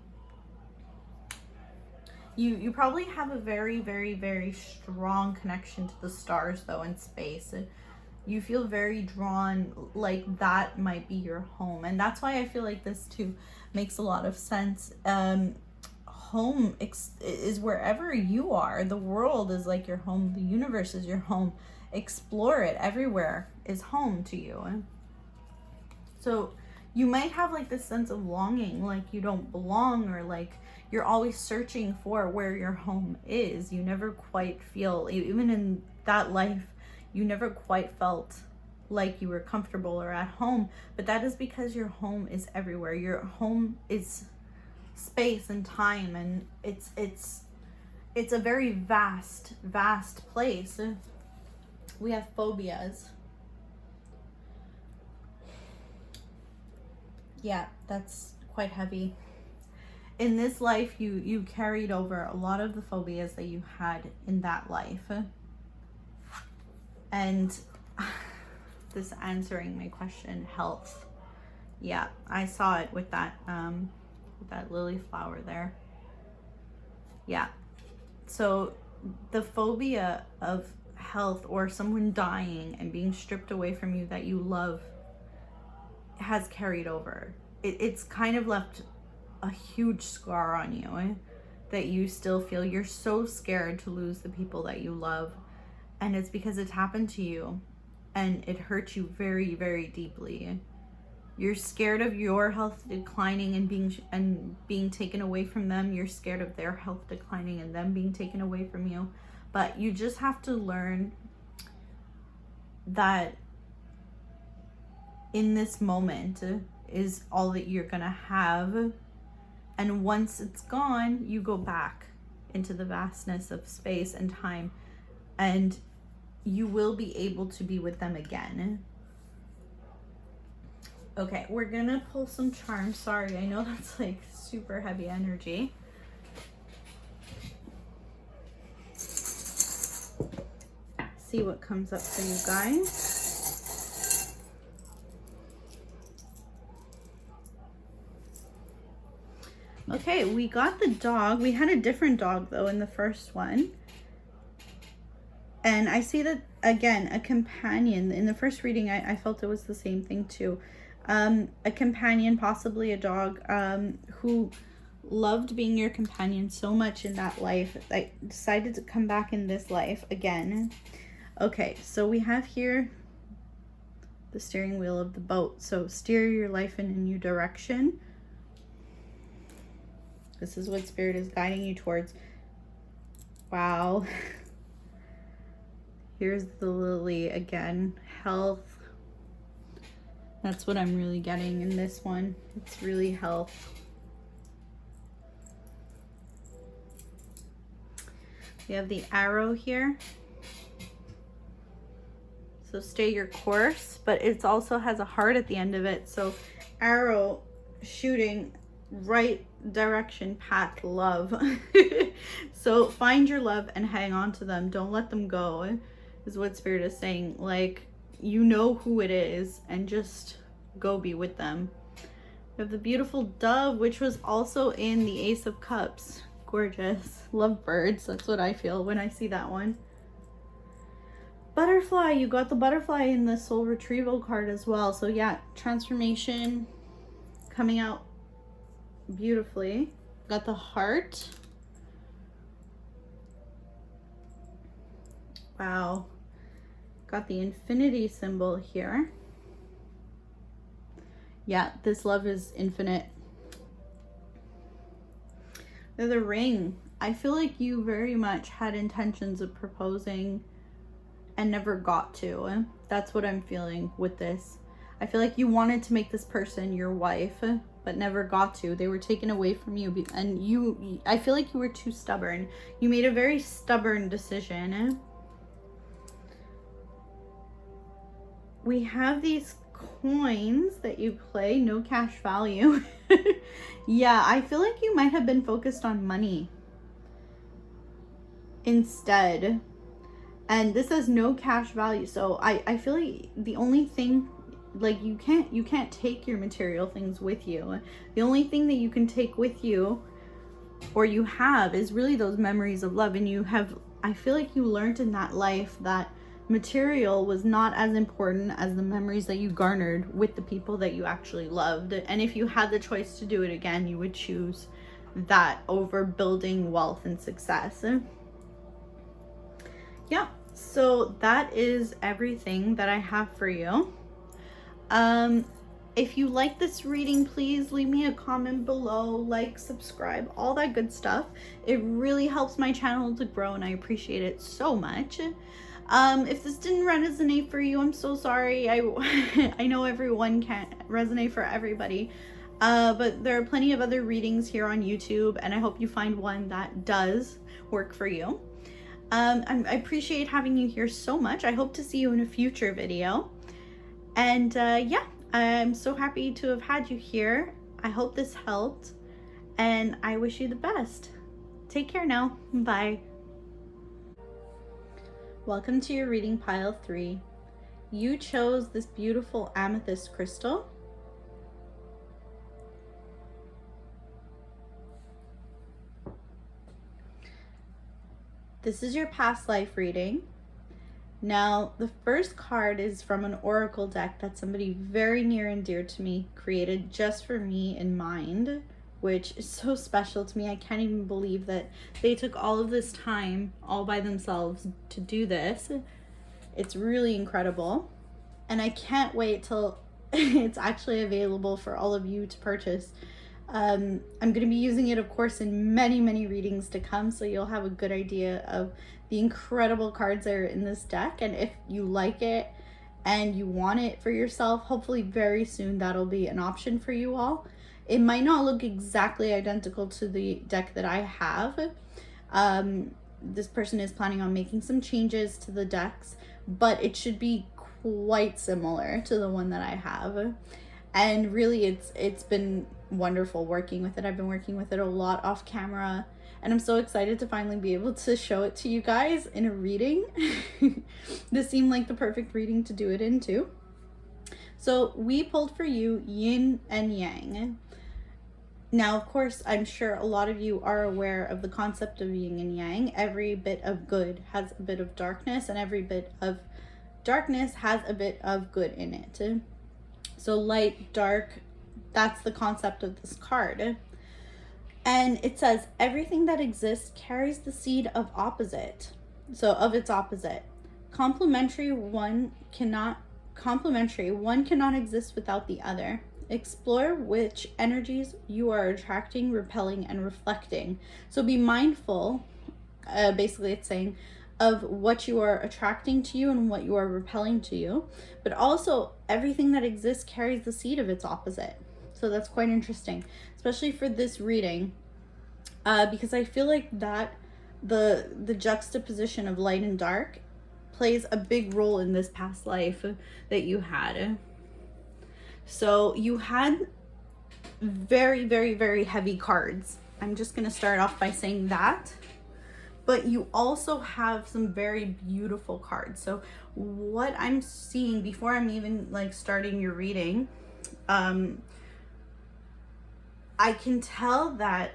You probably have a very, very, very strong connection to the stars though, in space. You feel very drawn, like that might be your home. And that's why I feel like this too makes a lot of sense. Home is wherever you are. The world is like your home. The universe is your home. Explore it. Everywhere is home to you. So you might have like this sense of longing, like you don't belong, or like you're always searching for where your home is. You never quite feel, even in that life, you never quite felt like you were comfortable or at home. But that is because your home is everywhere. Your home is space and time, and it's a very vast place. We have phobias. Yeah, that's quite heavy. In this life, you carried over a lot of the phobias that you had in that life. And this answering my question, health. Yeah, I saw it with that lily flower there. Yeah. So the phobia of health or someone dying and being stripped away from you that you love has carried over. It's kind of left a huge scar on you, that you still feel. You're so scared to lose the people that you love, and it's because it's happened to you and it hurt you very, very deeply. You're scared of your health declining and being taken away from them. You're scared of their health declining and them being taken away from you. But you just have to learn that in this moment is all that you're gonna have. And once it's gone, you go back into the vastness of space and time, and you will be able to be with them again. Okay, we're gonna pull some charms. Sorry, I know that's like super heavy energy. See what comes up for you guys. Okay, we got the dog. We had a different dog though in the first one. And I see that, again, a companion. In the first reading, I felt it was the same thing too. A companion, possibly a dog, who loved being your companion so much in that life, that decided to come back in this life again. Okay, so we have here the steering wheel of the boat. So steer your life in a new direction. This is what Spirit is guiding you towards. Wow. Here's the lily again. Health. That's what I'm really getting in this one. It's really health. We have the arrow here. So stay your course, but it also has a heart at the end of it. So arrow shooting right direction, path, love. So find your love and hang on to them. Don't let them go, is what Spirit is saying. Like, you know who it is, and just go be with them. We have the beautiful dove, which was also in the Ace of Cups. Gorgeous. Love birds. That's what I feel when I see that one. Butterfly. You got the butterfly in the soul retrieval card as well. So yeah, transformation coming out beautifully. Got the heart. Wow. Got the infinity symbol here. Yeah, this love is infinite. The ring. I feel like you very much had intentions of proposing and never got to. That's what I'm feeling with this. I feel like you wanted to make this person your wife, but never got to. They were taken away from you, and I feel like you were too stubborn. You made a very stubborn decision. We have these coins that you play, no cash value. Yeah, I feel like you might have been focused on money instead. And this has no cash value. So I feel like the only thing, like, you can't take your material things with you. The only thing that you can take with you, or you have, is really those memories of love. And you have, I feel like you learned in that life that material was not as important as the memories that you garnered with the people that you actually loved. And if you had the choice to do it again, you would choose that over building wealth and success. Yeah, so that is everything that I have for you. If you like this reading, please leave me a comment below, like, subscribe, all that good stuff. It really helps my channel to grow, and I appreciate it so much. If this didn't resonate for you, I'm so sorry. I know everyone can't resonate for everybody, but there are plenty of other readings here on YouTube, and I hope you find one that does work for you. I appreciate having you here so much. I hope to see you in a future video. And yeah, I'm so happy to have had you here. I hope this helped, and I wish you the best. Take care now. Bye. Welcome to your reading pile 3. You chose this beautiful amethyst crystal. This is your past life reading. Now, the first card is from an oracle deck that somebody very near and dear to me created just for me in mind, which is so special to me. I can't even believe that they took all of this time all by themselves to do this. It's really incredible. And I can't wait till it's actually available for all of you to purchase. I'm going to be using it, of course, in many, many readings to come, so you'll have a good idea of the incredible cards that are in this deck. And if you like it and you want it for yourself, hopefully very soon that'll be an option for you all. It might not look exactly identical to the deck that I have. This person is planning on making some changes to the decks, but it should be quite similar to the one that I have. And really, it's been wonderful working with it. I've been working with it a lot off camera, and I'm so excited to finally be able to show it to you guys in a reading. This seemed like the perfect reading to do it into. So we pulled for you yin and yang. Now, of course, I'm sure a lot of you are aware of the concept of yin and yang. Every bit of good has a bit of darkness, and every bit of darkness has a bit of good in it. So light, dark, that's the concept of this card. And it says, everything that exists carries the seed of opposite. So of its opposite. Complementary, one cannot exist without the other. Explore which energies you are attracting, repelling, and reflecting. So be mindful basically it's saying of what you are attracting to you and what you are repelling to you, but also everything that exists carries the seed of its opposite. So that's quite interesting, especially for this reading, because I feel like that the juxtaposition of light and dark plays a big role in this past life that you had. So you had very, very, very heavy cards. I'm just going to start off by saying that. But you also have some very beautiful cards. So what I'm seeing before I'm even like starting your reading, I can tell that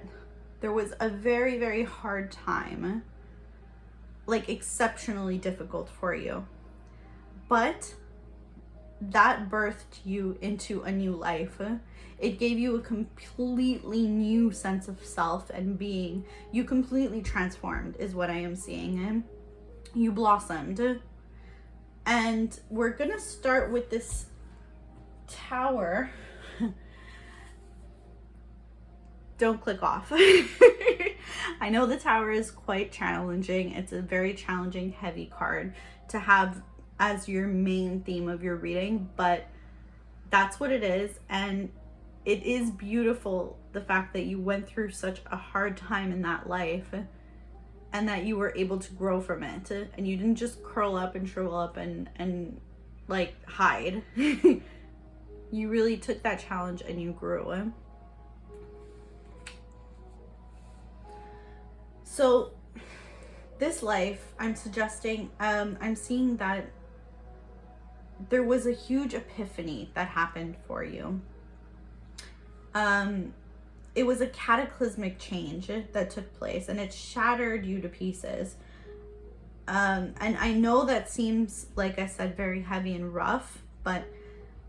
there was a very, very hard time, like exceptionally difficult for you. But that birthed you into a new life. It gave you a completely new sense of self and being. You completely transformed is what I am seeing. You blossomed. And we're gonna start with this tower. Don't click off. I know the tower is quite challenging. It's a very challenging, heavy card to have as your main theme of your reading, but that's what it is. And it is beautiful, the fact that you went through such a hard time in that life and that you were able to grow from it, and you didn't just curl up and shrivel up and like hide. You really took that challenge and you grew. So this life, I'm suggesting, I'm seeing that there was a huge epiphany that happened for you. It was a cataclysmic change that took place, and it shattered you to pieces. And I know that seems, like I said, very heavy and rough, but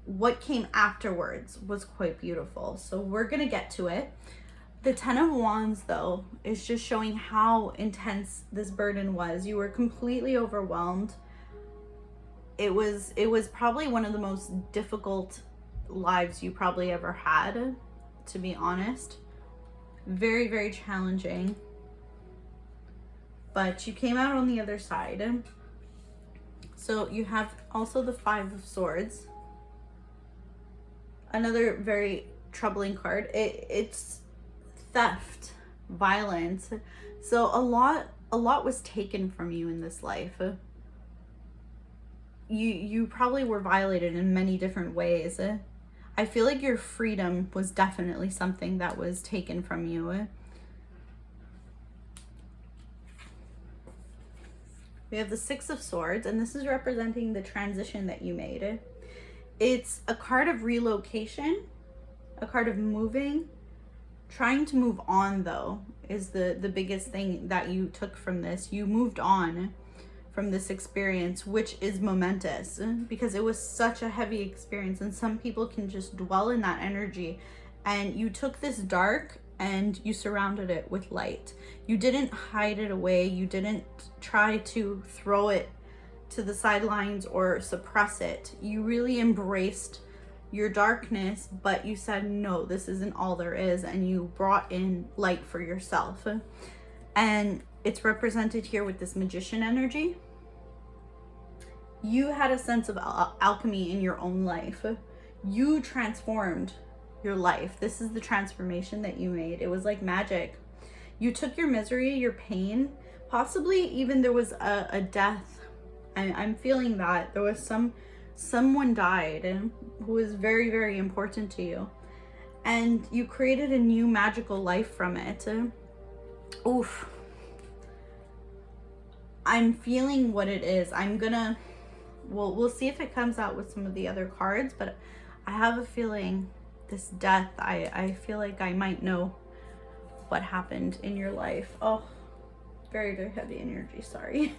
what came afterwards was quite beautiful. So we're gonna get to it. The Ten of Wands, though, is just showing how intense this burden was. You were completely overwhelmed. It was probably one of the most difficult lives you probably ever had, to be honest. Very, very challenging. But you came out on the other side. So you have also the Five of Swords. Another very troubling card. It's theft, violence. So a lot was taken from you in this life. You probably were violated in many different ways. I feel like your freedom was definitely something that was taken from you. We have the Six of Swords, and this is representing the transition that you made. It's a card of relocation, a card of moving. Trying to move on, though, is the biggest thing that you took from this. You moved on from this experience, which is momentous because it was such a heavy experience, and some people can just dwell in that energy. And you took this dark and you surrounded it with light. You didn't hide it away. You didn't try to throw it to the sidelines or suppress it. You really embraced your darkness, but you said, no, this isn't all there is, and you brought in light for yourself. And it's represented here with this Magician energy. You had a sense of alchemy in your own life. You transformed your life. This is the transformation that you made. It was like magic. You took your misery, your pain, possibly even there was a death. I'm feeling that there was someone died who was very, very important to you, and you created a new magical life from it. Oof. I'm feeling what it is. We'll see if it comes out with some of the other cards, but I have a feeling this death, I feel like I might know what happened in your life. Oh, very, very heavy energy, sorry.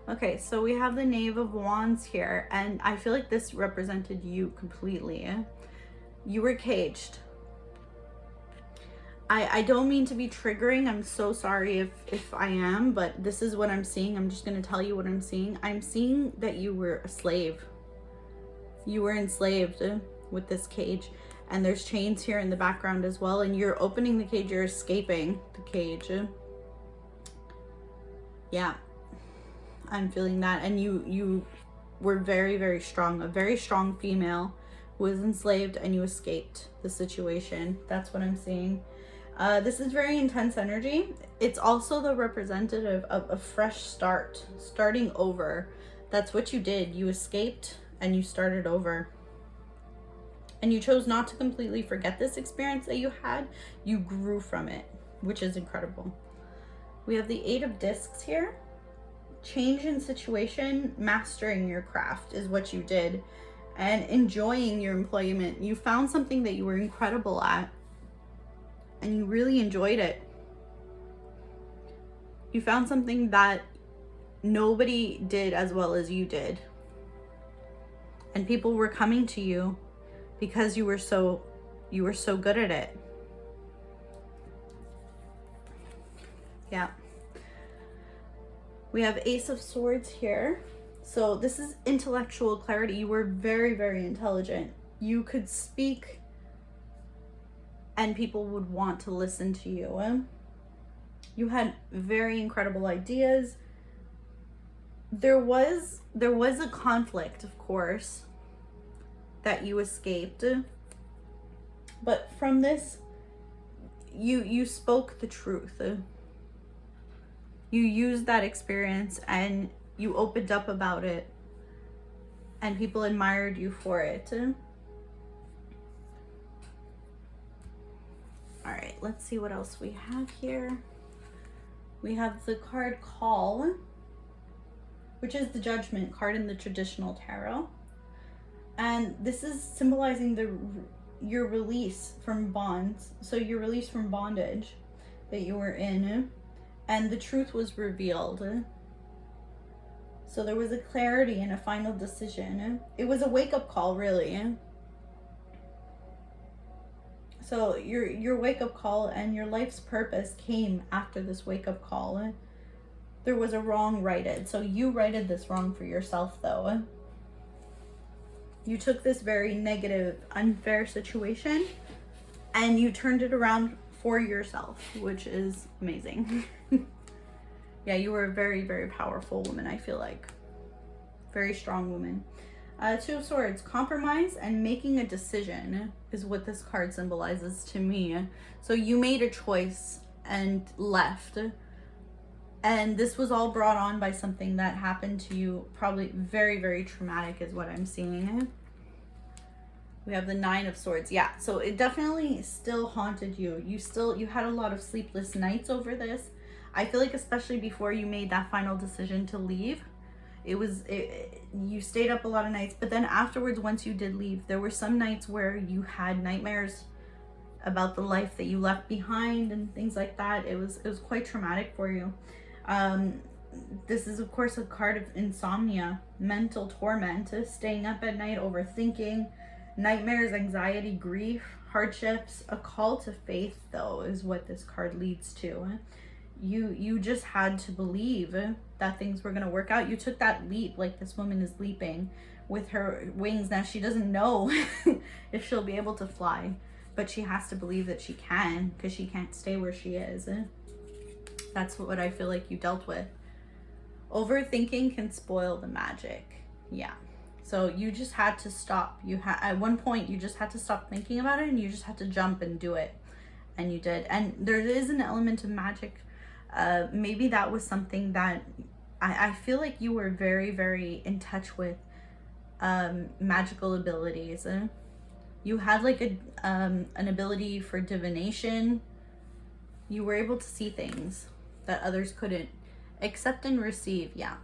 Okay, so we have the Knave of Wands here, and I feel like this represented you completely. You were caged. I don't mean to be triggering. I'm so sorry if I am, but this is what I'm seeing. I'm just going to tell you what I'm seeing. I'm seeing that you were a slave. You were enslaved with this cage, and there's chains here in the background as well, and you're opening the cage, you're escaping the cage. Yeah, I'm feeling that. And you were very, very strong, a very strong female who was enslaved, and you escaped the situation. That's what I'm seeing. This is very intense energy. It's also the representative of a fresh start, starting over. That's what you did. You escaped and you started over. And you chose not to completely forget this experience that you had. You grew from it, which is incredible. We have the 8 of Discs here. Change in situation, mastering your craft is what you did, and enjoying your employment. You found something that you were incredible at, and you really enjoyed it. You found something that nobody did as well as you did. And people were coming to you because you were so good at it. Yeah. We have Ace of Swords here. So this is intellectual clarity. You were very, very intelligent. You could speak and people would want to listen to you. You had very incredible ideas. There was a conflict, of course, that you escaped. But from this, you spoke the truth. You used that experience and you opened up about it, and people admired you for it. All right, let's see what else we have here. We have the card Call, which is the Judgment card in the traditional tarot. And this is symbolizing your release from bonds. So your release from bondage that you were in, and the truth was revealed. So there was a clarity and a final decision. It was a wake-up call, really. So your wake-up call and your life's purpose came after this wake-up call. There was a wrong righted. So you righted this wrong for yourself, though. You took this very negative, unfair situation and you turned it around for yourself, which is amazing. Yeah, you were a very, very powerful woman, I feel like. Very strong woman. 2 of Swords, compromise and making a decision is what this card symbolizes to me. So you made a choice and left. And this was all brought on by something that happened to you, probably very, very traumatic is what I'm seeing. We have the 9 of Swords. Yeah, so it definitely still haunted you. You had a lot of sleepless nights over this. I feel like especially before you made that final decision to leave, you stayed up a lot of nights. But then afterwards, once you did leave, there were some nights where you had nightmares about the life that you left behind and things like that. It was quite traumatic for you. This is of course a card of insomnia, mental torment, staying up at night, overthinking, nightmares, anxiety, grief, hardships. A call to faith, though, is what this card leads to. You just had to believe that things were going to work out. You took that leap, like this woman is leaping with her wings. Now she doesn't know if she'll be able to fly, but she has to believe that she can, because she can't stay where she is. That's what I feel like you dealt with. Overthinking can spoil the magic. Yeah. So you just had to stop. At one point you just had to stop thinking about it, and you just had to jump and do it. And you did. And there is an element of magic. Maybe that was something that I feel like you were very, very in touch with magical abilities. You had like an ability for divination. You were able to see things that others couldn't. Accept and receive. Yeah.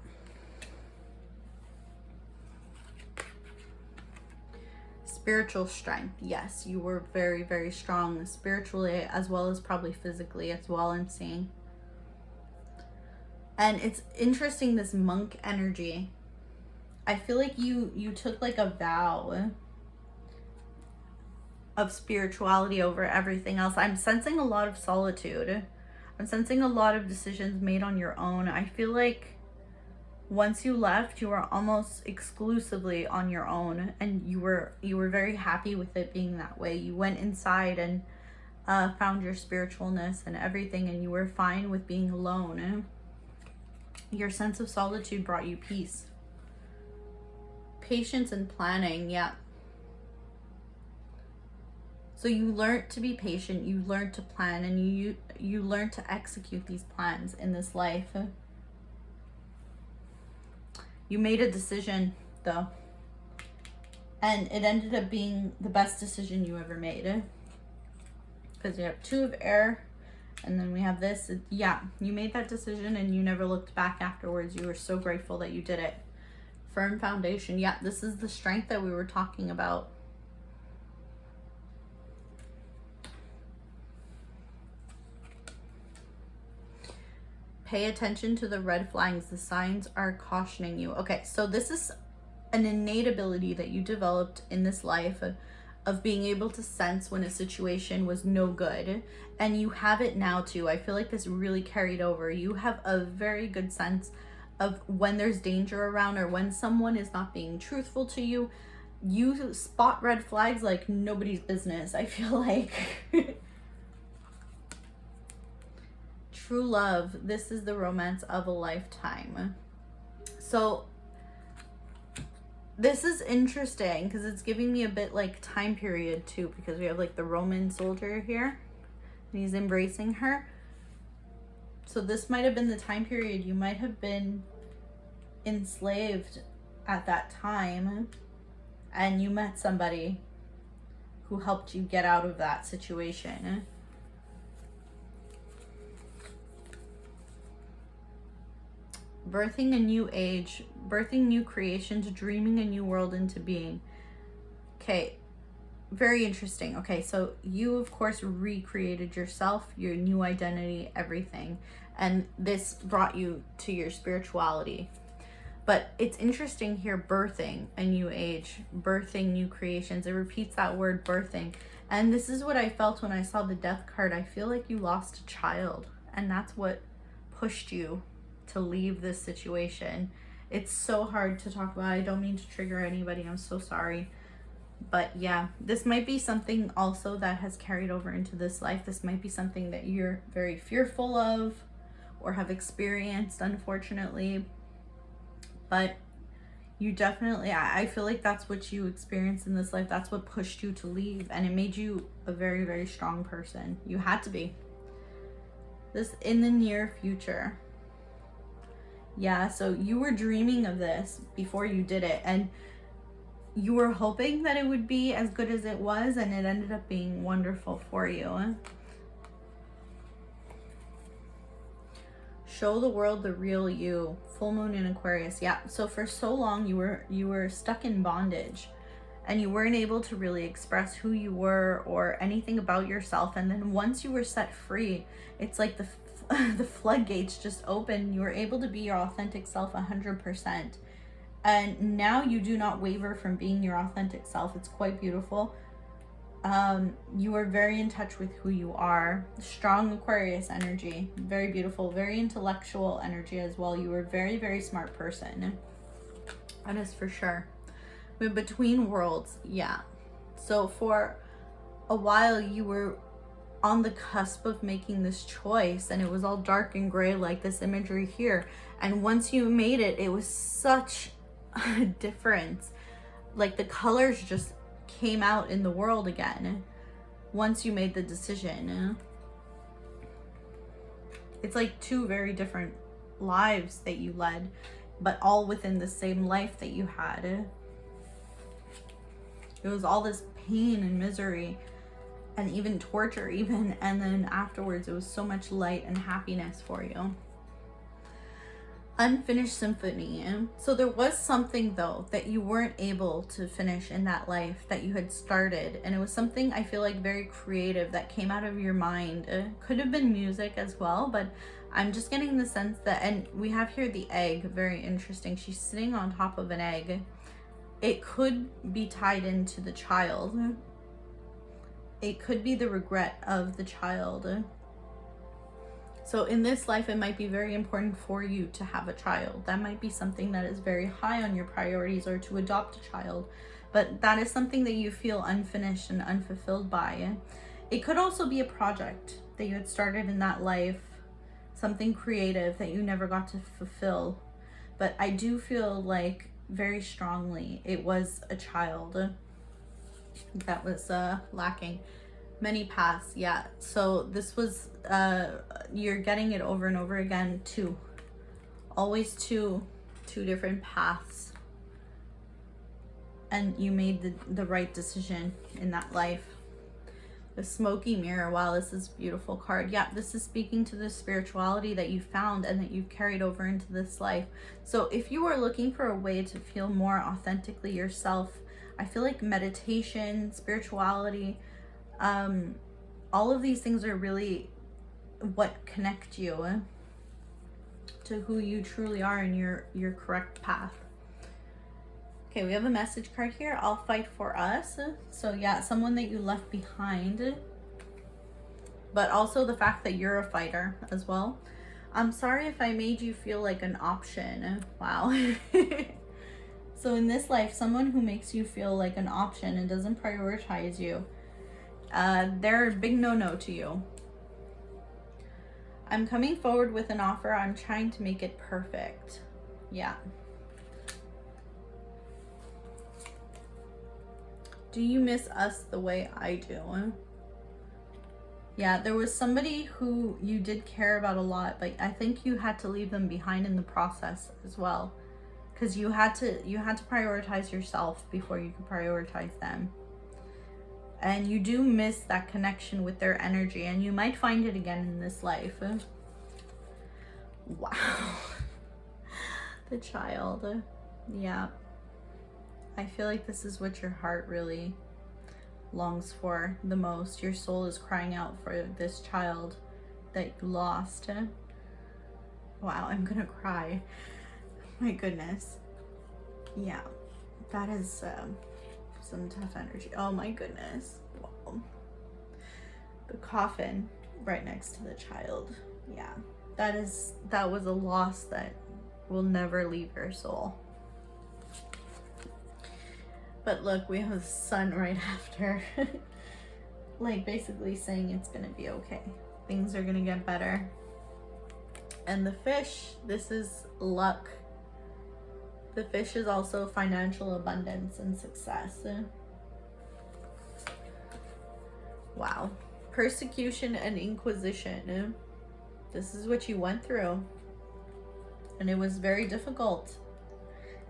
Spiritual strength. Yes, you were very, very strong spiritually as well as probably physically as well, I'm seeing. And it's interesting, this monk energy. I feel like you took like a vow of spirituality over everything else. I'm sensing a lot of solitude. I'm sensing a lot of decisions made on your own. I feel like once you left, you were almost exclusively on your own, and you were very happy with it being that way. You went inside and found your spiritualness and everything, and you were fine with being alone. Your sense of solitude brought you peace. Patience and planning, yeah. So you learned to be patient, you learned to plan, and you learned to execute these plans in this life. You made a decision, though. And it ended up being the best decision you ever made. Because you have 2 of air, and then we have this. Yeah, you made that decision and you never looked back afterwards. You were so grateful that you did it. Firm foundation. Yeah, this is the strength that we were talking about. Pay attention to the red flags. The signs are cautioning you. Okay, so this is an innate ability that you developed in this life of being able to sense when a situation was no good. And you have it now too. I feel like this really carried over. You have a very good sense of when there's danger around or when someone is not being truthful to you. You spot red flags like nobody's business, I feel like. True love. This is the romance of a lifetime. So this is interesting because it's giving me a bit like time period too, because we have like the Roman soldier here and he's embracing her. So this might have been the time period you might have been enslaved at that time, and you met somebody who helped you get out of that situation. Birthing a new age, birthing new creations, dreaming a new world into being. Okay, very interesting. Okay, so you of course recreated yourself, your new identity, everything, and this brought you to your spirituality. But it's interesting here, birthing a new age, birthing new creations. It repeats that word, birthing. And this is what I felt when I saw the death card. I feel like you lost a child, and that's what pushed you to leave this situation. It's so hard to talk about. I don't mean to trigger anybody. I'm so sorry. But yeah, this might be something also that has carried over into this life. This might be something that you're very fearful of or have experienced, unfortunately. But you definitely, I feel like that's what you experienced in this life. That's what pushed you to leave. And it made you a very, very strong person. You had to be. This in the near future. Yeah, so you were dreaming of this before you did it, and you were hoping that it would be as good as it was, and it ended up being wonderful for you. Show the world the real you. Full moon in Aquarius. Yeah, so for so long you were stuck in bondage, and you weren't able to really express who you were or anything about yourself. And then once you were set free, it's like the floodgates just opened. You were able to be your authentic self 100%. And now you do not waver from being your authentic self. It's quite beautiful. You are very in touch with who you are. Strong Aquarius energy. Very beautiful. Very intellectual energy as well. You were a very, very smart person. That is for sure. But between worlds, yeah. So for a while you were on the cusp of making this choice, and it was all dark and gray like this imagery here. And once you made it, it was such a difference. Like the colors just came out in the world again once you made the decision. It's like 2 very different lives that you led, but all within the same life that you had. It was all this pain and misery and even torture even, and then afterwards it was so much light and happiness for you. Unfinished symphony. So there was something though that you weren't able to finish in that life that you had started, and it was something I feel like very creative that came out of your mind. It could have been music as well, but I'm just getting the sense that, and we have here the egg, very interesting. She's sitting on top of an egg. It could be tied into the child. It could be the regret of the child. So in this life, it might be very important for you to have a child. That might be something that is very high on your priorities, or to adopt a child. But that is something that you feel unfinished and unfulfilled by. It could also be a project that you had started in that life, something creative that you never got to fulfill. But I do feel like very strongly it was a child that was lacking. Many paths, yeah. So this was, you're getting it over and over again, too. Always two different paths. And you made the right decision in that life. The smoky mirror, wow, this is a beautiful card. Yeah, this is speaking to the spirituality that you found and that you've carried over into this life. So if you are looking for a way to feel more authentically yourself, I feel like meditation, spirituality, all of these things are really what connect you to who you truly are in your correct path. Okay, we have a message card here. I'll fight for us. So yeah, someone that you left behind, but also the fact that you're a fighter as well. I'm sorry if I made you feel like an option. Wow. So in this life, someone who makes you feel like an option and doesn't prioritize you, they're a big no-no to you. I'm coming forward with an offer. I'm trying to make it perfect. Yeah. Do you miss us the way I do? Yeah, there was somebody who you did care about a lot, but I think you had to leave them behind in the process as well. Because you had to prioritize yourself before you could prioritize them. And you do miss that connection with their energy, and you might find it again in this life. Wow. The child. Yeah. I feel like this is what your heart really longs for the most. Your soul is crying out for this child that you lost. Wow, I'm gonna cry. My goodness. Yeah, that is some tough energy. Oh my goodness. Wow. The coffin right next to the child. Yeah, that was a loss that will never leave your soul. But look, we have the sun right after. Like basically saying it's gonna be okay. Things are gonna get better. And the fish, this is luck. The fish is also financial abundance and success. Wow. Persecution and inquisition. This is what you went through. And it was very difficult.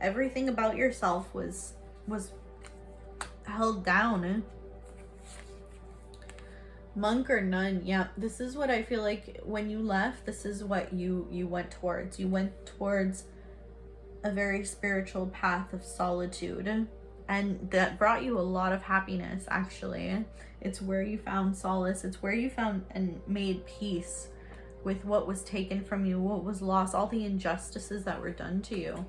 Everything about yourself was held down. Monk or nun, yeah, this is what I feel like when you left, this is what you went towards. You went towards a very spiritual path of solitude, and that brought you a lot of happiness. Actually, it's where you found solace. It's where you found and made peace with what was taken from you, what was lost, all the injustices that were done to you.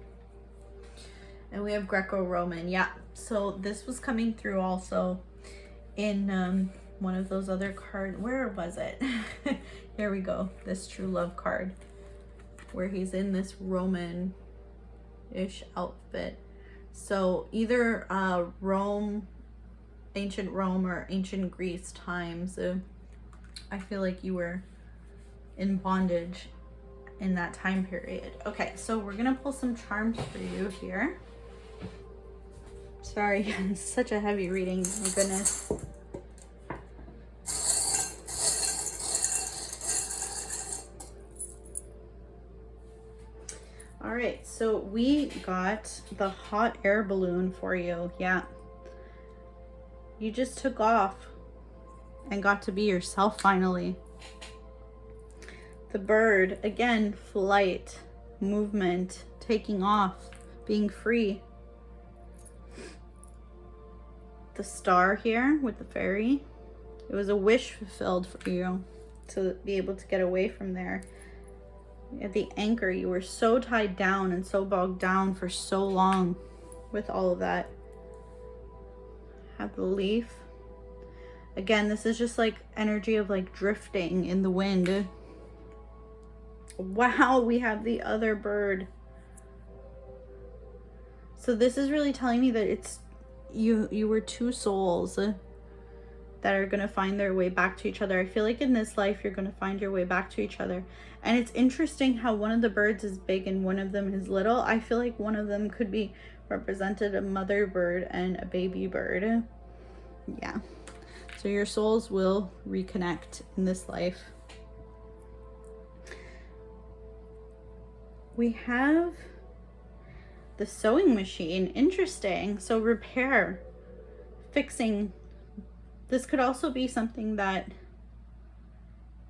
And we have Greco-Roman. Yeah, so this was coming through also in one of those other cards. Where was it? Here we go. This true love card, where he's in this Roman-ish outfit. So either Rome, ancient Rome, or ancient Greece times. I feel like you were in bondage in that time period. Okay, so we're gonna pull some charms for you here. Sorry, it's such a heavy reading, my goodness. All right, so we got the hot air balloon for you. Yeah, you just took off and got to be yourself finally. The bird, again, flight, movement, taking off, being free. The star here with the fairy, it was a wish fulfilled for you to be able to get away from there. At the anchor, you were so tied down and so bogged down for so long with all of that. Have the leaf. Again, this is just like energy of like drifting in the wind. Wow, we have the other bird. So this is really telling me that it's you were two souls that are going to find their way back to each other. I feel like in this life, you're going to find your way back to each other. And it's interesting how one of the birds is big and one of them is little. I feel like one of them could be represented a mother bird and a baby bird. Yeah. So your souls will reconnect in this life. We have the sewing machine. Interesting. So repair, fixing. This could also be something that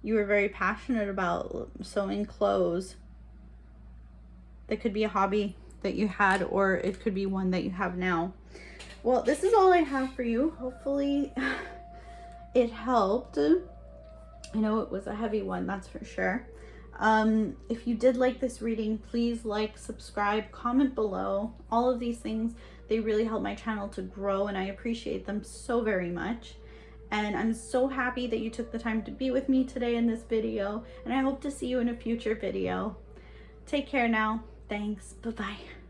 you were very passionate about, sewing clothes. That could be a hobby that you had, or it could be one that you have now. Well, this is all I have for you. Hopefully it helped. I know it was a heavy one, that's for sure. If you did like this reading, please like, subscribe, comment below. All of these things, they really help my channel to grow, and I appreciate them so very much. And I'm so happy that you took the time to be with me today in this video, and I hope to see you in a future video. Take care now. Thanks. Bye-bye.